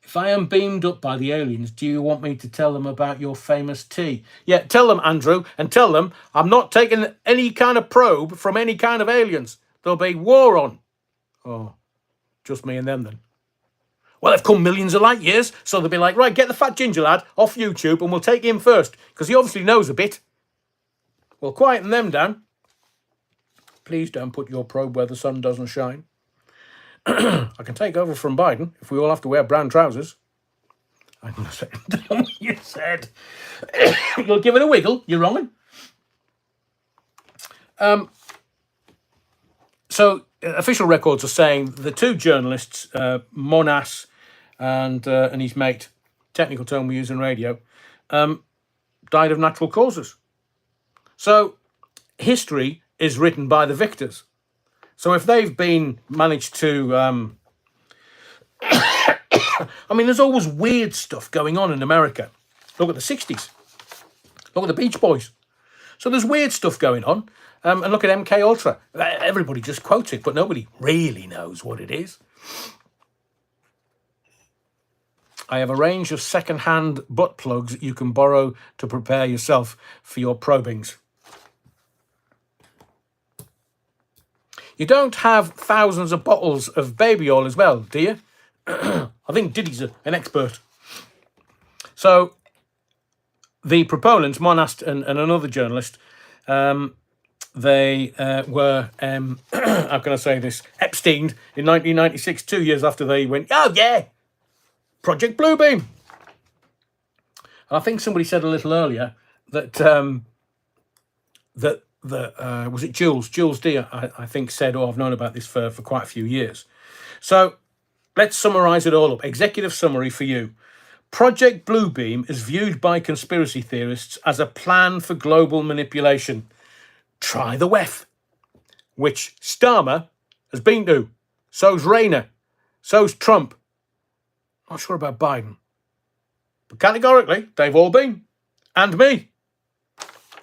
If I am beamed up by the aliens, do you want me to tell them about your famous tea? Yeah, tell them, Andrew, and tell them I'm not taking any kind of probe from any kind of aliens. There'll be war on. Oh, just me and them then. Well, they've come millions of light years, so they'll be like, right, get the fat ginger lad off YouTube and we'll take him first, because he obviously knows a bit. We'll quieten them down. Please don't put your probe where the sun doesn't shine. I can take over from Biden if we all have to wear brown trousers. Hang on a second. You said you'll give it a wiggle. You're wrong. So official records are saying the two journalists, Monas and his mate, technical term we use in radio, died of natural causes. So history is written by the victors. So if they've been managed to, I mean, there's always weird stuff going on in America. Look at the 60s. Look at the Beach Boys. So there's weird stuff going on. And look at MK Ultra. Everybody just quotes it, but nobody really knows what it is. I have a range of second-hand butt plugs you can borrow to prepare yourself for your probings. You don't have thousands of bottles of baby oil as well, do you? I think Diddy's an expert. So the proponents, Monast and another journalist, they were, how can I say this, Epstein in 1996, 2 years after they went, oh yeah, Project Bluebeam. I think somebody said a little earlier that was it Jules D, I think said, oh, I've known about this for quite a few years. So let's summarize it all up. Executive summary for you. Project Bluebeam is viewed by conspiracy theorists as a plan for global manipulation. Try the WEF, which Starmer has been to. So's Rayner. So's Trump. Not sure about Biden. But categorically, they've all been. And me.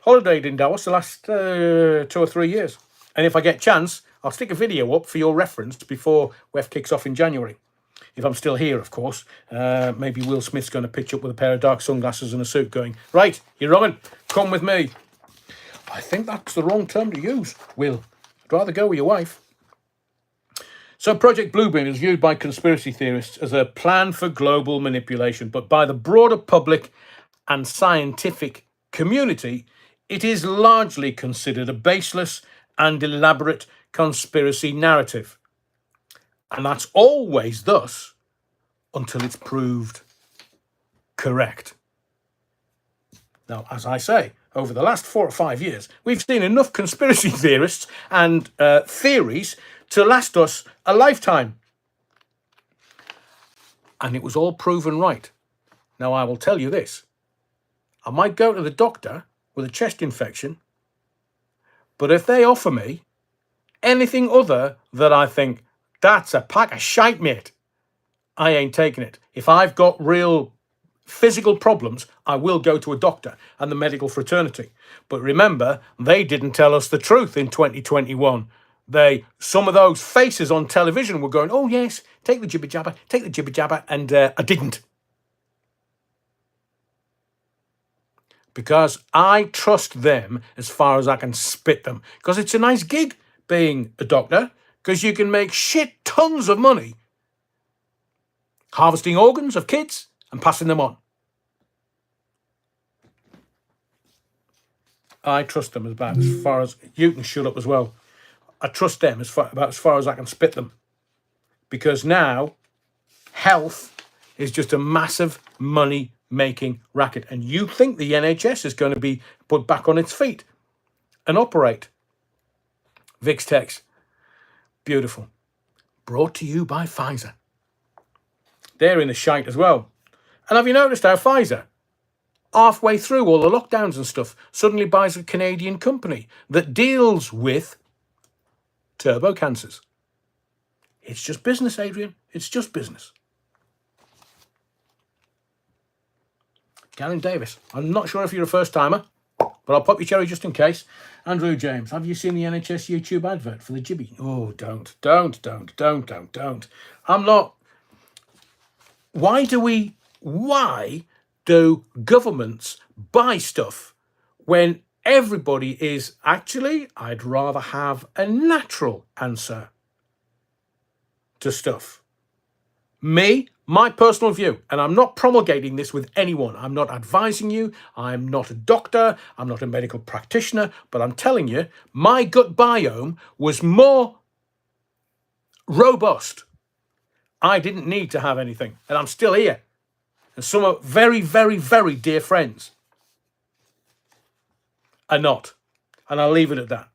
Holidayed in Davos the last 2 or 3 years. And if I get a chance, I'll stick a video up for your reference before WEF kicks off in January. If I'm still here, of course. Maybe Will Smith's going to pitch up with a pair of dark sunglasses and a suit going, right, you're wrong, come with me. I think that's the wrong term to use, Will. I'd rather go with your wife. So Project Bluebeam is viewed by conspiracy theorists as a plan for global manipulation, but by the broader public and scientific community, it is largely considered a baseless and elaborate conspiracy narrative. And that's always thus until it's proved correct. Now, as I say, over the last 4 or 5 years, we've seen enough conspiracy theorists and theories to last us a lifetime. And it was all proven right. Now, I will tell you this. I might go to the doctor with a chest infection, but if they offer me anything other that I think, that's a pack of shite, mate, I ain't taking it. If I've got real physical problems, I will go to a doctor and the medical fraternity. But remember, they didn't tell us the truth in 2021. Some of those faces on television were going, oh yes, take the jibber jabber, and I didn't. Because I trust them as far as I can spit them. Because it's a nice gig being a doctor, because you can make shit tons of money harvesting organs of kids and passing them on. I trust them about as far as you can shut up as well. I trust them about as far as I can spit them. Because now health is just a massive money-making racket. And you think the NHS is going to be put back on its feet and operate. Vix Tex. Beautiful. Brought to you by Pfizer. They're in the shite as well. And have you noticed how Pfizer, halfway through all the lockdowns and stuff, suddenly buys a Canadian company that deals with turbo cancers? It's just business, Adrian. It's just business. Garen Davis. I'm not sure if you're a first timer, but I'll pop your cherry just in case. Andrew James, have you seen the NHS YouTube advert for the Jibby? Oh, don't. I'm not. Why do governments buy stuff when everybody is actually, I'd rather have a natural answer to stuff. Me, my personal view, and I'm not promulgating this with anyone. I'm not advising you. I'm not a doctor. I'm not a medical practitioner. But I'm telling you, my gut biome was more robust. I didn't need to have anything. And I'm still here. And some are very, very, very dear friends are not. And I'll leave it at that.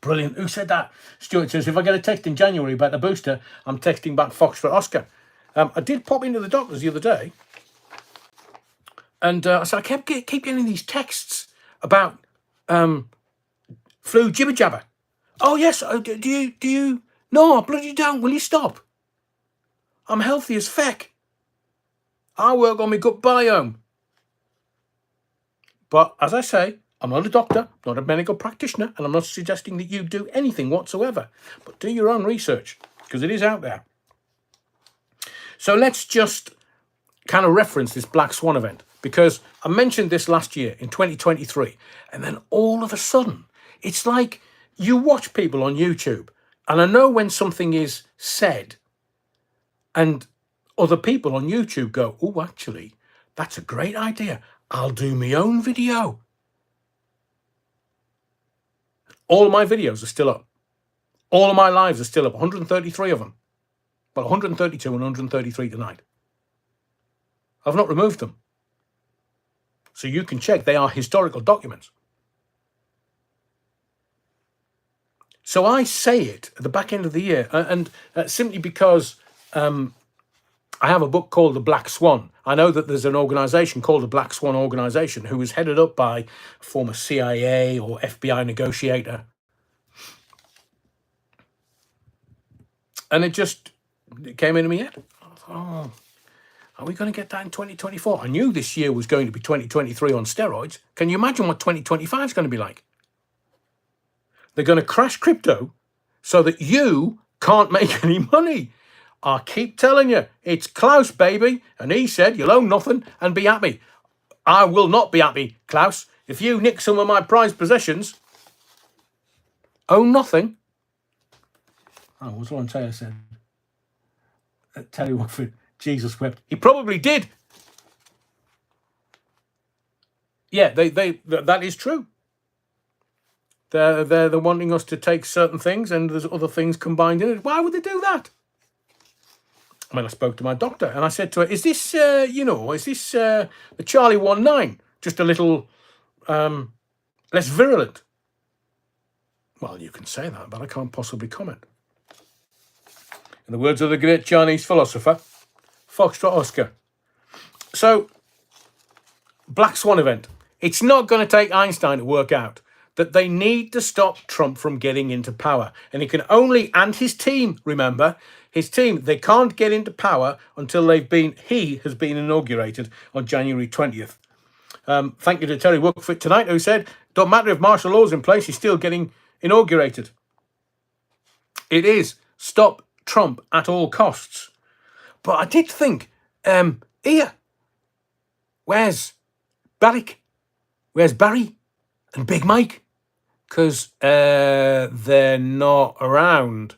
Brilliant. Who said that? Stuart says, if I get a text in January about the booster, I'm texting back Foxtrot Oscar. I did pop into the doctors the other day. And so I keep getting these texts about flu jibber jabber. Oh, yes. Do you? No, I bloody don't. Will you stop? I'm healthy as feck. I work on my gut biome. But as I say, I'm not a doctor, not a medical practitioner, and I'm not suggesting that you do anything whatsoever. But do your own research, because it is out there. So let's just kind of reference this Black Swan event, because I mentioned this last year in 2023, and then all of a sudden, it's like you watch people on YouTube, and I know when something is said, and other people on YouTube go, oh, actually, that's a great idea. I'll do my own video. All of my videos are still up. All of my lives are still up, 133 of them. Well, 132 and 133 tonight. I've not removed them. So you can check, they are historical documents. So I say it at the back end of the year, and simply because I have a book called The Black Swan. I know that there's an organisation called the Black Swan Organisation who was headed up by a former CIA or FBI negotiator. And it came into my head. I thought, oh, are we going to get that in 2024? I knew this year was going to be 2023 on steroids. Can you imagine what 2025 is going to be like? They're going to crash crypto so that you can't make any money. I keep telling you, it's Klaus, baby. And he said, you'll own nothing and be happy. I will not be happy, Klaus. If you nick some of my prized possessions, own nothing. Oh, what's Lauren Taylor said? Terry Woodford, Jesus wept. He probably did. Yeah, that is true. They're wanting us to take certain things and there's other things combined in it. Why would they do that? I mean, I spoke to my doctor and I said to her, is this, the Charlie 19, just a little less virulent? Well, you can say that, but I can't possibly comment. In the words of the great Chinese philosopher, Foxtrot Oscar. So, Black Swan event. It's not going to take Einstein to work out that they need to stop Trump from getting into power. And he can only, and his team, remember, his team, they can't get into power until he has been inaugurated on January 20th. Thank you to Terry Woodford tonight, who said, don't matter if martial law's in place, he's still getting inaugurated. It is stop Trump at all costs. But I did think, here, where's Barrick? Where's Barry and Big Mike? Because they're not around.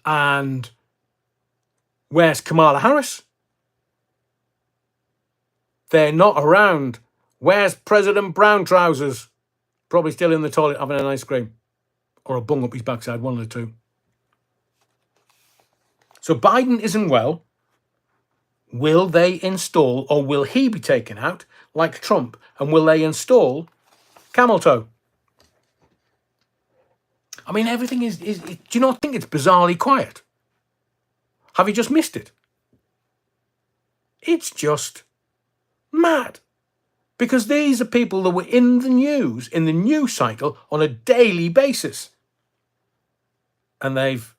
And where's Kamala Harris? They're not around. Where's President Brown Trousers? Probably still in the toilet having an ice cream. Or a bung up his backside, one of the two. So Biden isn't well. Will they install, or will he be taken out like Trump? And will they install Camel Toe? I mean, everything is do you not think it's bizarrely quiet? Have you just missed it? It's just mad. Because these are people that were in the news cycle on a daily basis. And they've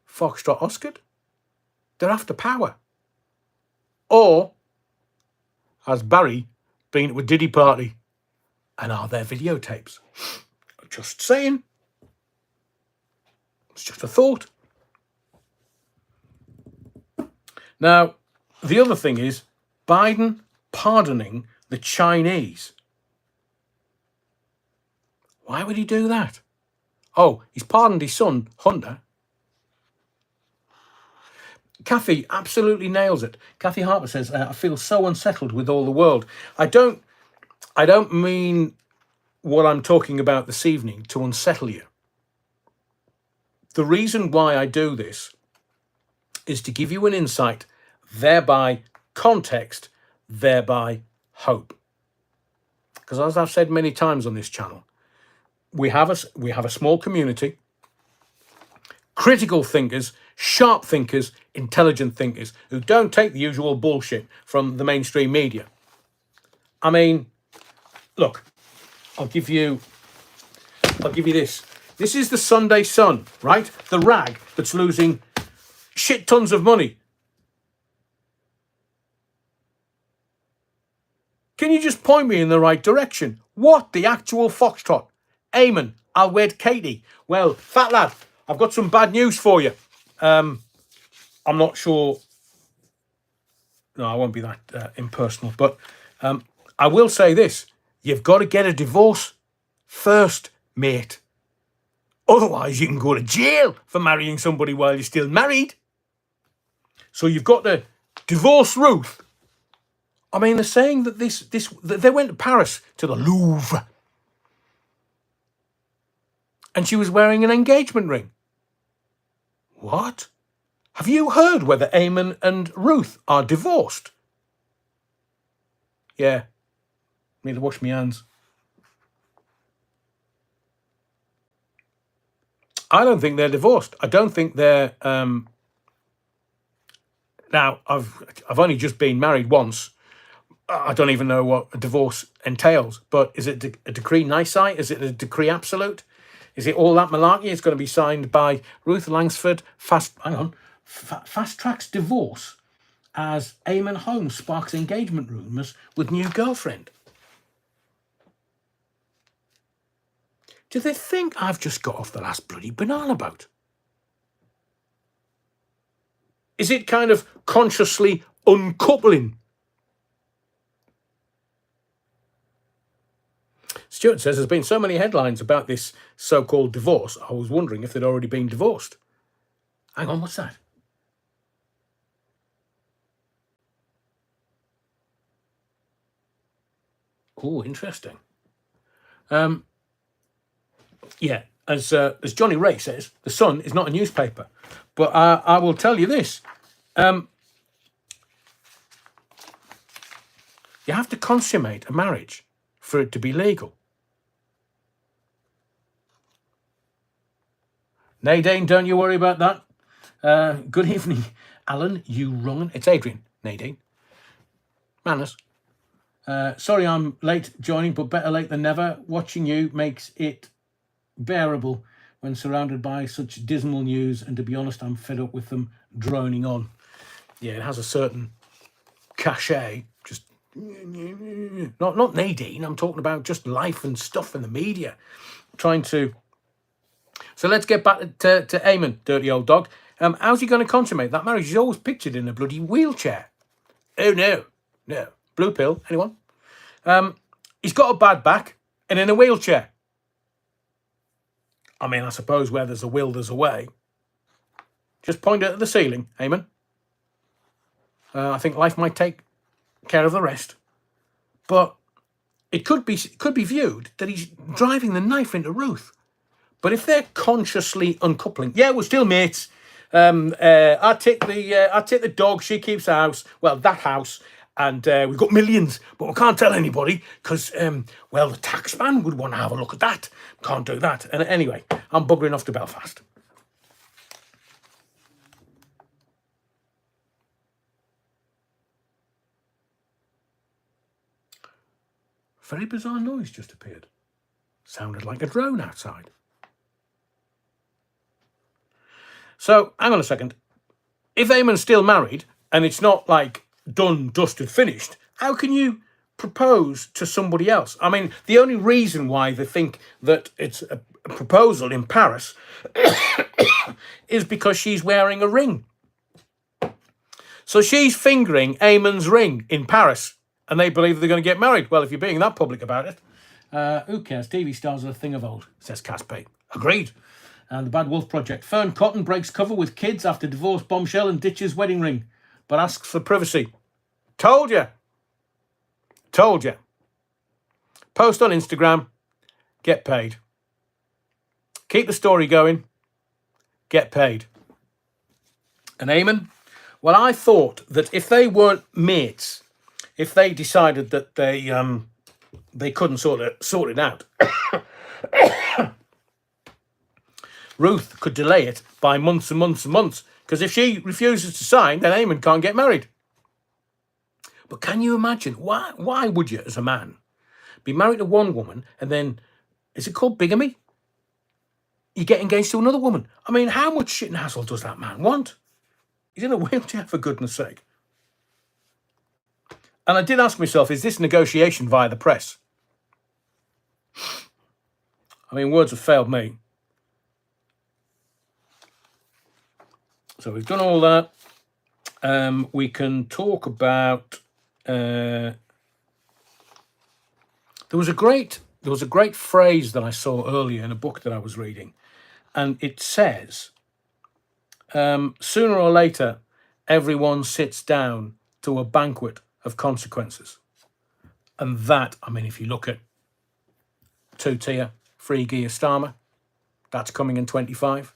Foxtrot Oscared. They're after power. Or has Barry been to a Diddy party? And are there videotapes? Just saying. It's just a thought. Now, the other thing is Biden pardoning the Chinese. Why would he do that? Oh, he's pardoned his son, Hunter. Kathy absolutely nails it. Kathy Harper says, I feel so unsettled with all the world. I don't mean what I'm talking about this evening to unsettle you. The reason why I do this is to give you an insight, thereby context, thereby hope. Because as I've said many times on this channel, we have a small community, critical thinkers, sharp thinkers, intelligent thinkers who don't take the usual bullshit from the mainstream media. I mean, look, I'll give you this. This is the Sunday Sun, right? The rag that's losing shit tons of money. Can you just point me in the right direction? What the actual foxtrot? Eamon, I'll wed Katie. Well, fat lad, I've got some bad news for you. I'm not sure. No, I won't be that impersonal. But I will say this. You've got to get a divorce first, mate. Otherwise, you can go to jail for marrying somebody while you're still married. So you've got to divorce Ruth. I mean, they're saying that that they went to Paris to the Louvre. And she was wearing an engagement ring. What? Have you heard whether Eamon and Ruth are divorced? Yeah. Need to wash my hands. I don't think they're divorced. I don't think they're... Now, I've only just been married once. I don't even know what a divorce entails. But is it a decree nisi? Is it a decree absolute? Is it all that malarkey? It's going to be signed by Ruth Langsford. Fast tracks divorce as Eamon Holmes sparks engagement rumours with new girlfriend. Do they think I've just got off the last bloody banana boat? Is it kind of consciously uncoupling? Stuart says, there's been so many headlines about this so-called divorce. I was wondering if they'd already been divorced. Hang on, what's that? Oh, interesting. Yeah, as Johnny Ray says, The Sun is not a newspaper. But I will tell you this. You have to consummate a marriage for it to be legal. Nadine, don't you worry about that. Good evening, Alan. You wrong. It's Adrian. Nadine. Manners. Sorry I'm late joining, but better late than never. Watching you makes it bearable when surrounded by such dismal news, and to be honest, I'm fed up with them droning on. Yeah, it has a certain cachet. Just not Nadine. I'm talking about just life and stuff in the media. Trying to... So let's get back to Eamon, dirty old dog. How's he going to consummate that marriage? He's always pictured in a bloody wheelchair. Oh, no. Blue pill, anyone? He's got a bad back and in a wheelchair. I mean, I suppose where there's a will, there's a way. Just point it at the ceiling, Eamon. I think life might take care of the rest. But it could be viewed that he's driving the knife into Ruth. But if they're consciously uncoupling, yeah, we're still mates. I take the dog, she keeps the house. Well, that house, and we've got millions, but we can't tell anybody because, well, the tax man would want to have a look at that. Can't do that. And anyway, I'm buggering off to Belfast. Very bizarre noise just appeared. Sounded like a drone outside. So, hang on a second. If Eamon's still married, and it's not like done, dusted, finished, how can you propose to somebody else? I mean, the only reason why they think that it's a proposal in Paris is because she's wearing a ring. So she's fingering Eamon's ring in Paris, and they believe they're going to get married. Well, if you're being that public about it, who cares? TV stars are a thing of old, says Caspi. Agreed. And the Bad Wolf Project. Fern Cotton breaks cover with kids after divorce bombshell and ditches wedding ring, but asks for privacy. Told you. Told you. Post on Instagram. Get paid. Keep the story going. Get paid. And Eamon, Well, I thought that if they weren't mates, if they decided that they couldn't sort it out, Ruth could delay it by months and months and months. Because if she refuses to sign, then Eamon can't get married. But can you imagine? Why would you, as a man, be married to one woman and then, is it called bigamy? You get engaged to another woman. I mean, how much shit and hassle does that man want? He's in a wheelchair, for goodness sake. And I did ask myself, is this negotiation via the press? I mean, words have failed me. So we've done all that. We can talk about. There was a great phrase that I saw earlier in a book that I was reading, and it says, "Sooner or later, everyone sits down to a banquet of consequences." And that, I mean, if you look at two-tier free gear Starmer, that's coming in 25.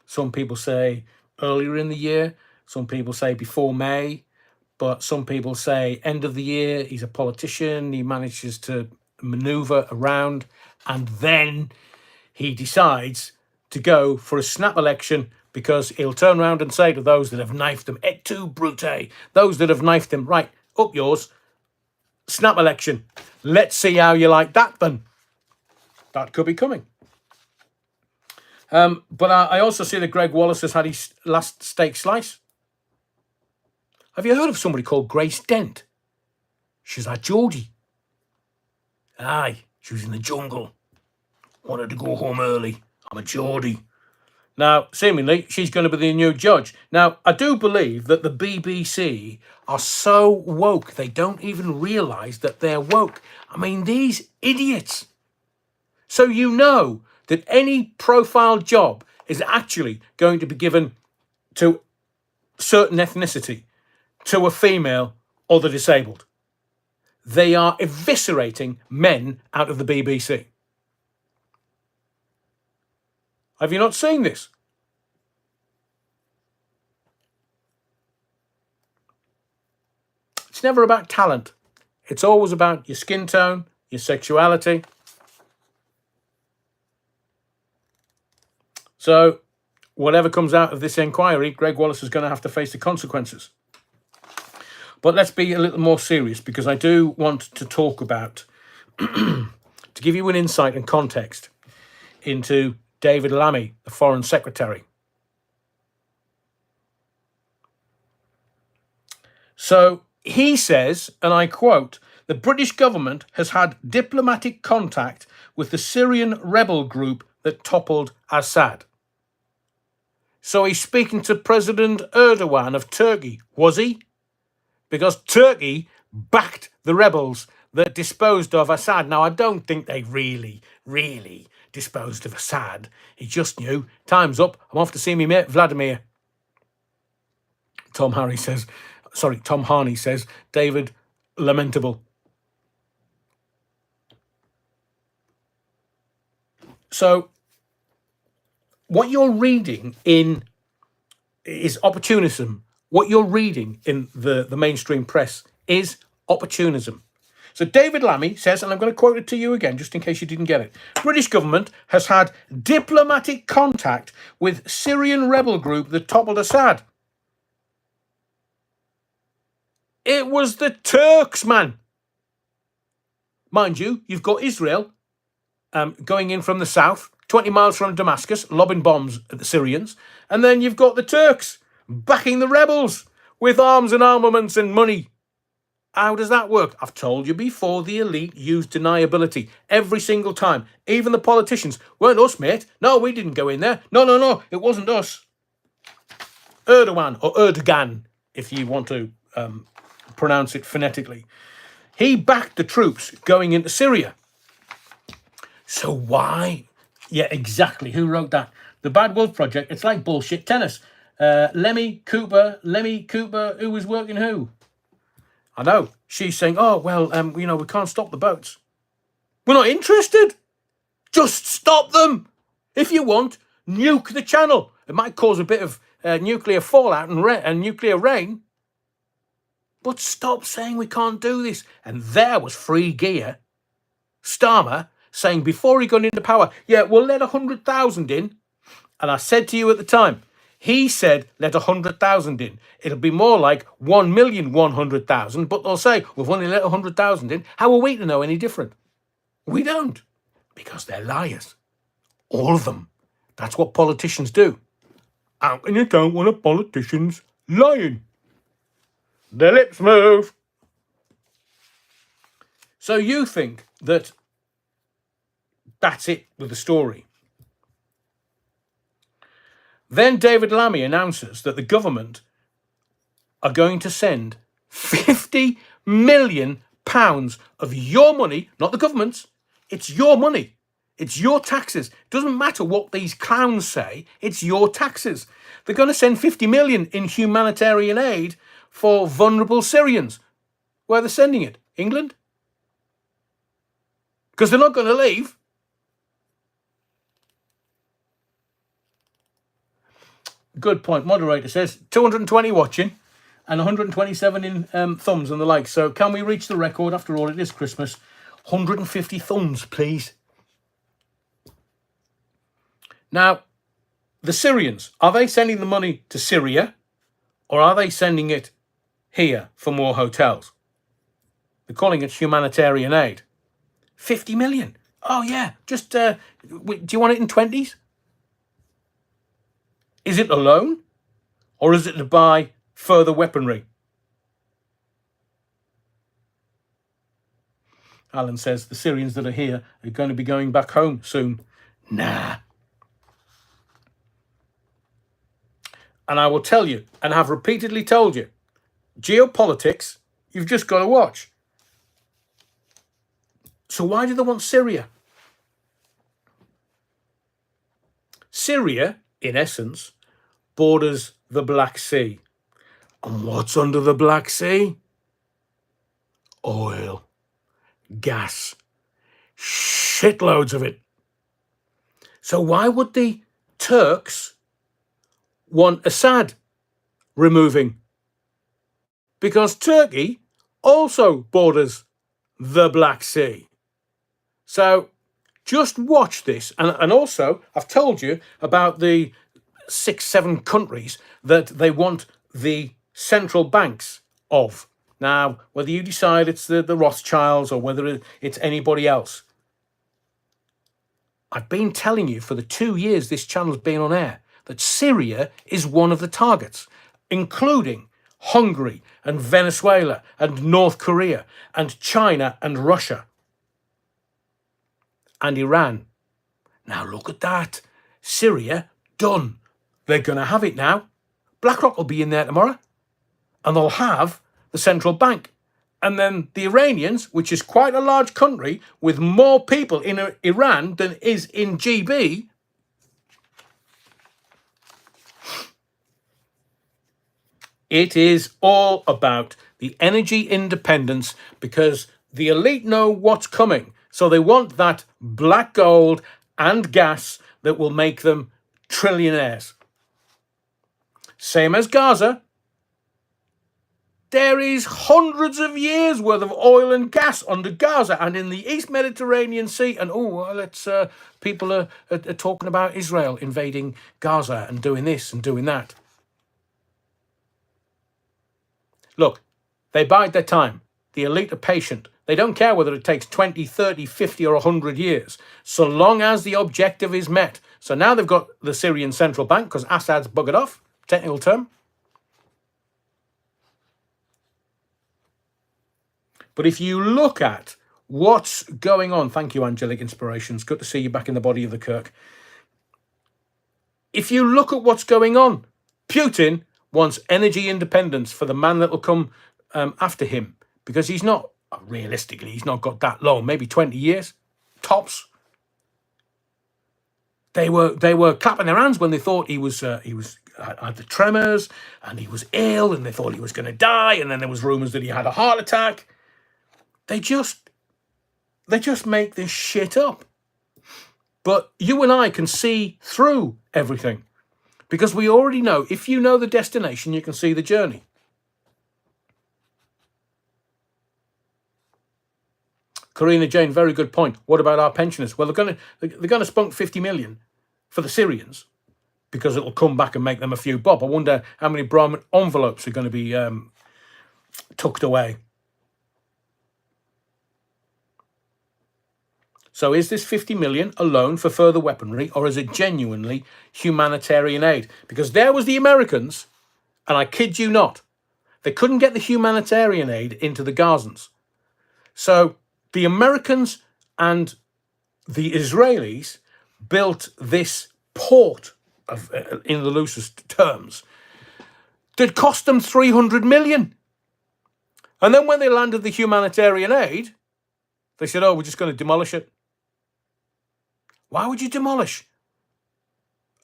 Some people say earlier in the year, some people say before May, but some people say end of the year. He's a politician, he manages to maneuver around, and then he decides to go for a snap election because he'll turn around and say to those that have knifed him, et tu, brute, those that have knifed him, right, up yours, snap election. Let's see how you like that then. That could be coming. But I also see that Greg Wallace has had his last steak slice. Have you heard of somebody called Grace Dent? She's like Geordie. Aye, she was in the jungle. Wanted to go home early. I'm a Geordie. Now, seemingly, she's going to be the new judge. Now, I do believe that the BBC are so woke, they don't even realise that they're woke. I mean, these idiots. So you know that any profile job is actually going to be given to certain ethnicity, to a female or the disabled. They are eviscerating men out of the BBC. Have you not seen this? It's never about talent. It's always about your skin tone, your sexuality. So, whatever comes out of this inquiry, Greg Wallace is going to have to face the consequences. But let's be a little more serious, because I do want to talk about, to give you an insight and context into David Lammy, the Foreign Secretary. So he says, and I quote, "The British government has had diplomatic contact with the Syrian rebel group that toppled Assad." So he's speaking to President Erdogan of Turkey, was he? Because Turkey backed the rebels that disposed of Assad. Now, I don't think they really disposed of Assad. He just knew, time's up, I'm off to see me mate Vladimir. Tom Harney says, David, lamentable. So, what you're reading in is opportunism. What you're reading in the mainstream press is opportunism. So David Lammy says, and I'm going to quote it to you again, just in case you didn't get it. British government has had diplomatic contact with Syrian rebel group that toppled Assad. It was the Turks, man. Mind you, you've got Israel going in from the south, 20 miles from Damascus, lobbing bombs at the Syrians. And then you've got the Turks backing the rebels with arms and armaments and money. How does that work? I've told you before, the elite use deniability every single time. Even the politicians. Weren't us, mate. No, we didn't go in there. No, it wasn't us. Erdogan, or Erdogan, if you want to pronounce it phonetically. He backed the troops going into Syria. So why? Yeah, exactly. Who wrote that? The Bad Wolf Project. It's like bullshit tennis. Lemmy Cooper, who was working who? I know. She's saying, oh, well, we can't stop the boats. We're not interested. Just stop them. If you want, nuke the channel. It might cause a bit of nuclear fallout and nuclear rain. But stop saying we can't do this. And there was free gear. Starmer saying before he got into power, yeah, we'll let 100,000 in. And I said to you at the time, he said let 100,000 in. It'll be more like 1,100,000, but they'll say we've only let 100,000 in. How are we to know any different? We don't, because they're liars. All of them. That's what politicians do. And you don't want a politicians lying. Their lips move. So you think that that's it with the story. Then David Lammy announces that the government are going to send £50 million of your money, not the government's, it's your money. It's your taxes. It doesn't matter what these clowns say, it's your taxes. They're going to send 50 million in humanitarian aid for vulnerable Syrians. Where are they sending it? England? Because they're not going to leave. Good point. Moderator says 220 watching and 127 in thumbs and the like. So can we reach the record? After all, it is Christmas. 150 thumbs, please. Now, the Syrians, are they sending the money to Syria or are they sending it here for more hotels? They're calling it humanitarian aid. 50 million. Oh, yeah. Just, do you want it in 20s? Is it a loan or is it to buy further weaponry? Alan says the Syrians that are here are going to be going back home soon. Nah. And I will tell you, and have repeatedly told you, geopolitics, you've just got to watch. So why do they want Syria? Syria, in essence, borders the Black Sea. And what's under the Black Sea? Oil, gas, shitloads of it. So why would the Turks want Assad removing? Because Turkey also borders the Black Sea. So just watch this. And also, I've told you about the 6-7 countries that they want the central banks of. Now, whether you decide it's the Rothschilds or whether it's anybody else, I've been telling you for the 2 years this channel's been on air that Syria is one of the targets, including Hungary and Venezuela and North Korea and China and Russia and Iran. Now look at that. Syria, done. They're going to have it now. BlackRock will be in there tomorrow and they'll have the central bank. And then the Iranians, which is quite a large country with more people in Iran than is in GB, it is all about the energy independence because the elite know what's coming. So they want that black gold and gas that will make them trillionaires. Same as Gaza. There is hundreds of years worth of oil and gas under Gaza and in the East Mediterranean Sea. And people are talking about Israel invading Gaza and doing this and doing that. Look, they bide their time. The elite are patient. They don't care whether it takes 20, 30, 50 or 100 years, so long as the objective is met. So now they've got the Syrian central bank because Assad's buggered off, technical term. But if you look at what's going on, thank you, Angelic Inspirations. Good to see you back in the body of the Kirk. If you look at what's going on, Putin wants energy independence for the man that will come after him because he's not, realistically, he's not got that long, maybe 20 years, tops. They were clapping their hands when they thought he had the tremors and he was ill and they thought he was going to die and then there was rumours that he had a heart attack. They just make this shit up. But you and I can see through everything. Because we already know, if you know the destination, you can see the journey. Karina Jane, very good point. What about our pensioners? Well, they're going to spunk 50 million for the Syrians because it'll come back and make them a few bob. I wonder how many Brahmin envelopes are going to be tucked away. So is this 50 million a loan for further weaponry, or is it genuinely humanitarian aid? Because there was the Americans, and I kid you not, they couldn't get the humanitarian aid into the Gazans. So the Americans and the Israelis built this port, in the loosest terms, that cost them 300 million. And then when they landed the humanitarian aid, they said, oh, we're just going to demolish it. Why would you demolish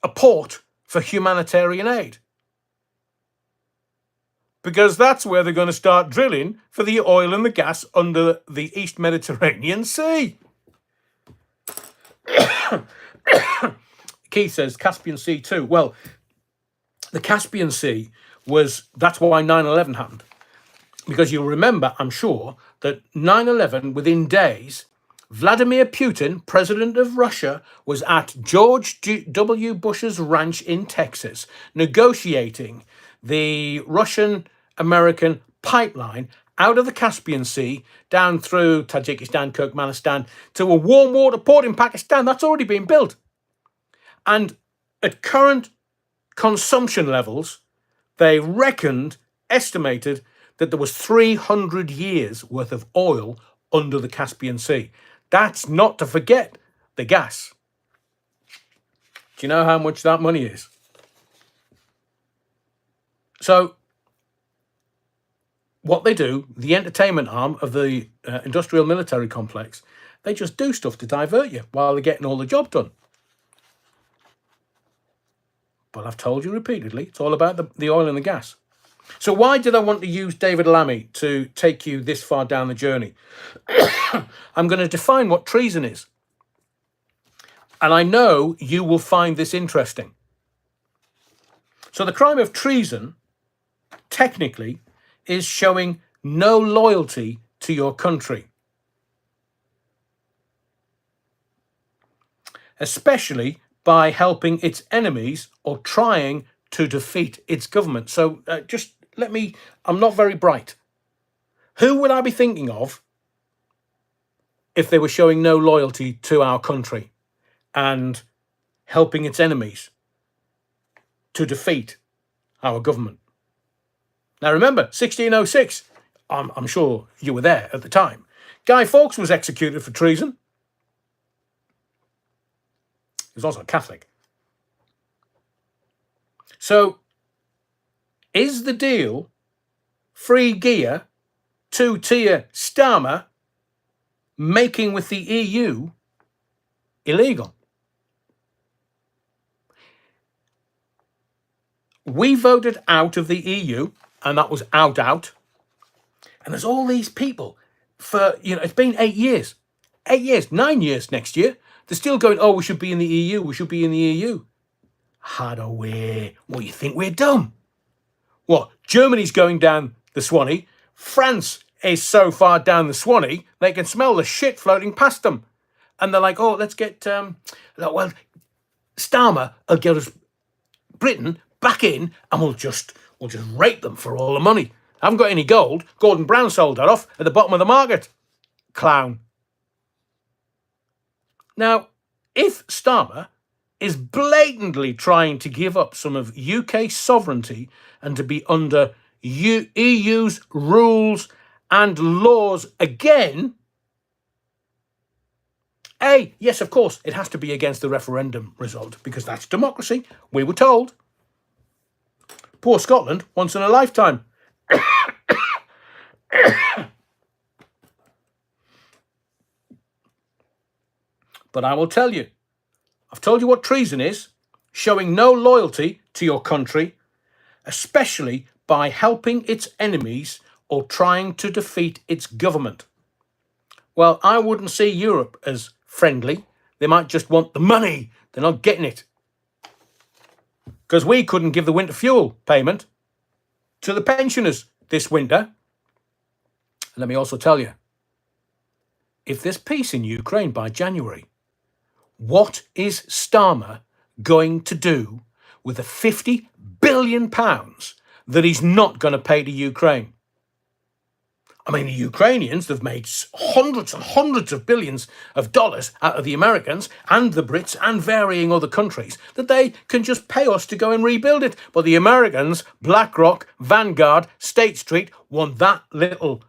a port for humanitarian aid? Because that's where they're going to start drilling for the oil and the gas under the East Mediterranean Sea. Keith says Caspian Sea too. Well, the Caspian Sea that's why 9/11 happened. Because you'll remember, I'm sure, that 9/11, within days, Vladimir Putin, president of Russia, was at George W. Bush's ranch in Texas, negotiating the Russian-American pipeline out of the Caspian Sea, down through Tajikistan, Turkmenistan, to a warm water port in Pakistan. That's already been built. And at current consumption levels, they estimated that there was 300 years worth of oil under the Caspian Sea. That's not to forget the gas. Do you know how much that money is? So what they do, the entertainment arm of the industrial military complex, they just do stuff to divert you while they're getting all the job done. But I've told you repeatedly, it's all about the oil and the gas. So why did I want to use David Lammy to take you this far down the journey? I'm going to define what treason is. And I know you will find this interesting. So the crime of treason, technically, is showing no loyalty to your country. Especially by helping its enemies or trying to defeat its government. So I'm not very bright. Who would I be thinking of if they were showing no loyalty to our country and helping its enemies to defeat our government? Now remember, 1606, I'm sure you were there at the time. Guy Fawkes was executed for treason. He was also a Catholic. So, is the deal free gear, two-tier Starmer making with the EU illegal? We voted out of the EU, and that was out. And there's all these people for, it's been 8 years. 8 years, 9 years next year. They're still going, oh, we should be in the EU, we should be in the EU. How do we? What, you think we're dumb? What, Germany's going down the Swanee. France is so far down the Swanee, they can smell the shit floating past them. And they're like, oh, let's get, Starmer will get us, Britain, back in, and we'll just rape them for all the money. I haven't got any gold. Gordon Brown sold that off at the bottom of the market. Clown. Now, if Starmer is blatantly trying to give up some of UK sovereignty and to be under EU's rules and laws again, yes, of course, it has to be against the referendum result, because that's democracy, we were told. Poor Scotland, once in a lifetime. But I will tell you, I've told you what treason is, showing no loyalty to your country, especially by helping its enemies or trying to defeat its government. Well, I wouldn't see Europe as friendly. They might just want the money. They're not getting it. because we couldn't give the winter fuel payment to the pensioners this winter. Let me also tell you, if there's peace in Ukraine by January, what is Starmer going to do with the £50 billion that he's not going to pay to Ukraine? I mean, the Ukrainians have made hundreds and hundreds of billions of dollars out of the Americans and the Brits and varying other countries that they can just pay us to go and rebuild it. But the Americans, BlackRock, Vanguard, State Street, want that little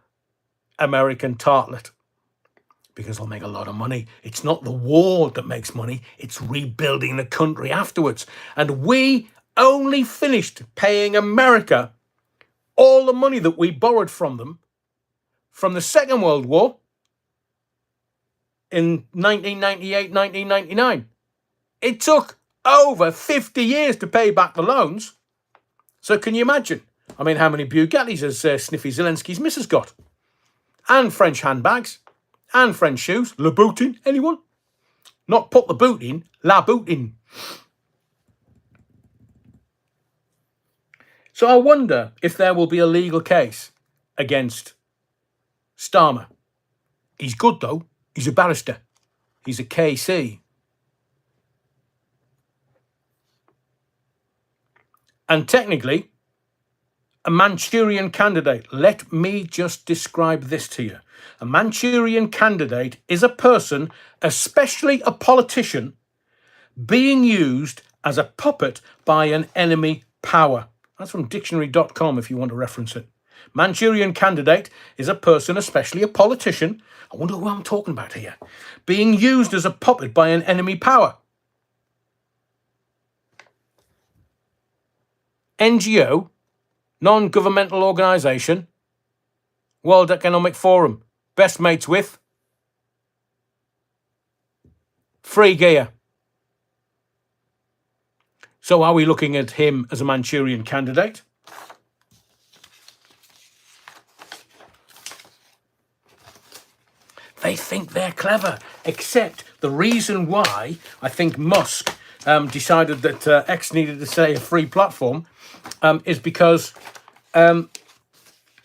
American tartlet because they'll make a lot of money. It's not the war that makes money, it's rebuilding the country afterwards. And we only finished paying America all the money that we borrowed from them from the Second World War in 1998, 1999. It took over 50 years to pay back the loans. So can you imagine? I mean, how many Bugattis has Sniffy Zelensky's missus got? And French handbags. And French shoes. Le Boutin, anyone? Not put the boot in, la boot in. So I wonder if there will be a legal case against Starmer. He's good though. He's a barrister. He's a KC. And technically, a Manchurian candidate. Let me just describe this to you. A Manchurian candidate is a person, especially a politician, being used as a puppet by an enemy power. That's from dictionary.com if you want to reference it. Manchurian candidate is a person, especially a politician, I wonder who I'm talking about here, being used as a puppet by an enemy power. NGO, non-governmental organisation, World Economic Forum, best mates with, free gear. So are we looking at him as a Manchurian candidate? They think they're clever, except the reason why I think Musk decided that X needed to say a free platform is because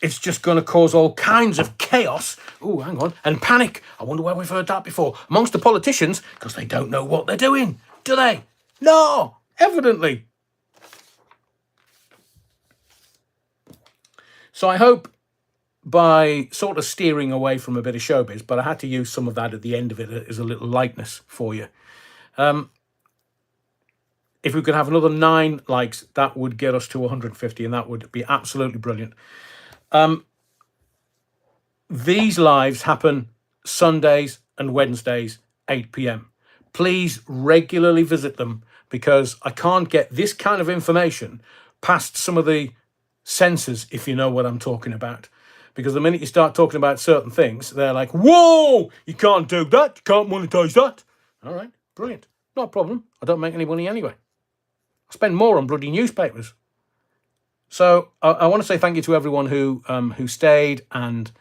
it's just going to cause all kinds of chaos. Oh, hang on. And panic. I wonder where we've heard that before. Amongst the politicians, because they don't know what they're doing. Do they? No, evidently. So I hope by sort of steering away from a bit of showbiz, but I had to use some of that at the end of it as a little lightness for you. If we could have another 9 likes, that would get us to 150, and that would be absolutely brilliant. These lives happen Sundays and Wednesdays, 8 p.m. Please regularly visit them, because I can't get this kind of information past some of the censors, if you know what I'm talking about. Because the minute you start talking about certain things, they're like, whoa, you can't do that, you can't monetize that. All right, brilliant. Not a problem. I don't make any money anyway. I spend more on bloody newspapers. So I want to say thank you to everyone who stayed and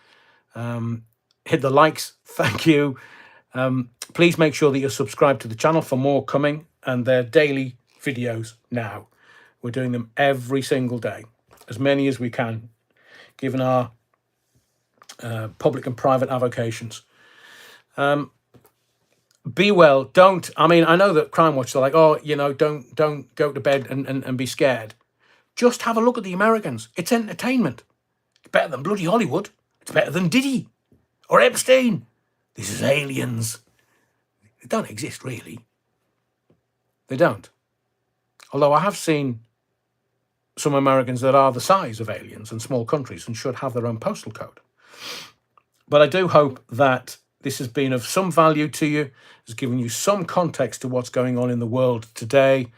hit the likes. Thank you. Please make sure that you're subscribed to the channel for more coming, and they're daily videos now. We're doing them every single day, as many as we can, given our public and private avocations. Be well. Don't. I mean, I know that Crime Watch are like, oh, you know, don't go to bed and be scared. Just have a look at the Americans. It's entertainment. It's better than bloody Hollywood. It's better than Diddy or Epstein. This is aliens. They don't exist, really. They don't. Although I have seen some Americans that are the size of aliens and small countries and should have their own postal code. But I do hope that this has been of some value to you, has given you some context to what's going on in the world today.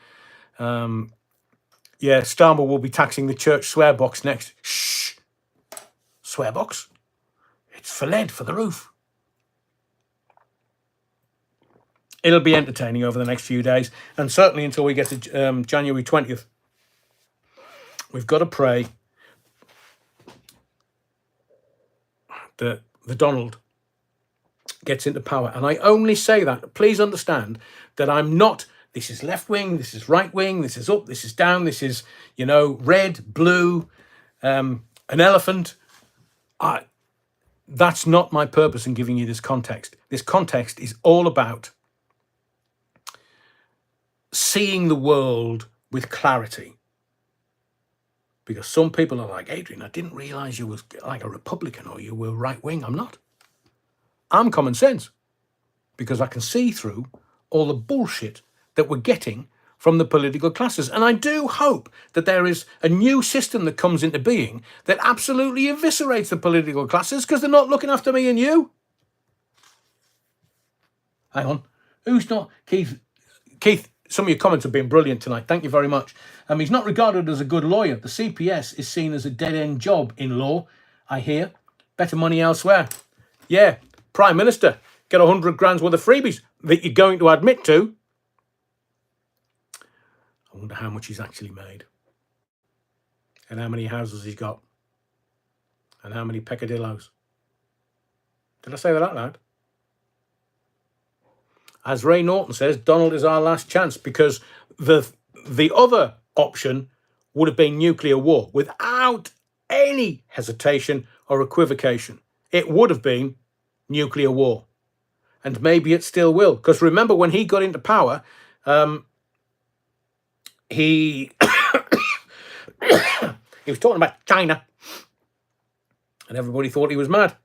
Yeah, Starmer will be taxing the church swear box next. Shh! Swear box? It's for lead for the roof. It'll be entertaining over the next few days, and certainly until we get to January 20th. We've got to pray that the Donald gets into power. And I only say that, please understand, that I'm not this is left wing, this is right wing, this is up, this is down, this is, you know, red, blue, an elephant. That's not my purpose in giving you this context. This context is all about seeing the world with clarity. Because some people are like, Adrian, I didn't realize you was like a Republican or you were right wing. I'm not. I'm common sense because I can see through all the bullshit that we're getting from the political classes. And I do hope that there is a new system that comes into being that absolutely eviscerates the political classes because they're not looking after me and you. Hang on. Who's not? Keith, some of your comments have been brilliant tonight. Thank you very much. He's not regarded as a good lawyer. The CPS is seen as a dead-end job in law, I hear. Better money elsewhere. Yeah, Prime Minister, get 100 grand's worth of freebies that you're going to admit to. I wonder how much he's actually made. And how many houses he's got. And how many peccadillos. Did I say that out loud? As Ray Norton says, Donald is our last chance because the other option would have been nuclear war without any hesitation or equivocation. It would have been nuclear war. And maybe it still will. Because remember when he got into power, he was talking about China and everybody thought he was mad.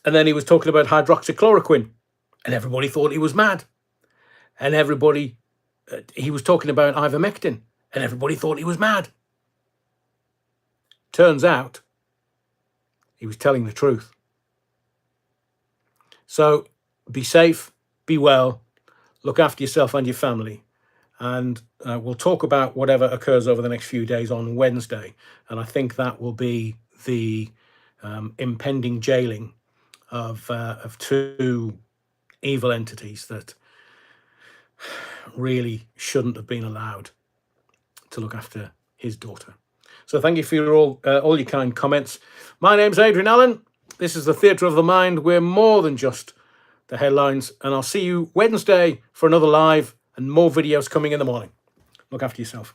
And then he was talking about hydroxychloroquine and everybody thought he was mad. And he was talking about ivermectin and everybody thought he was mad. Turns out he was telling the truth. So be safe, be well, look after yourself and your family. And we'll talk about whatever occurs over the next few days on Wednesday. And I think that will be the impending jailing of two evil entities that really shouldn't have been allowed to look after his daughter. So thank you for all your kind comments. My name's Adrian Allen. This is the Theatre of the Mind. We're more than just the headlines. And I'll see you Wednesday for another live and more videos coming in the morning. Look after yourself.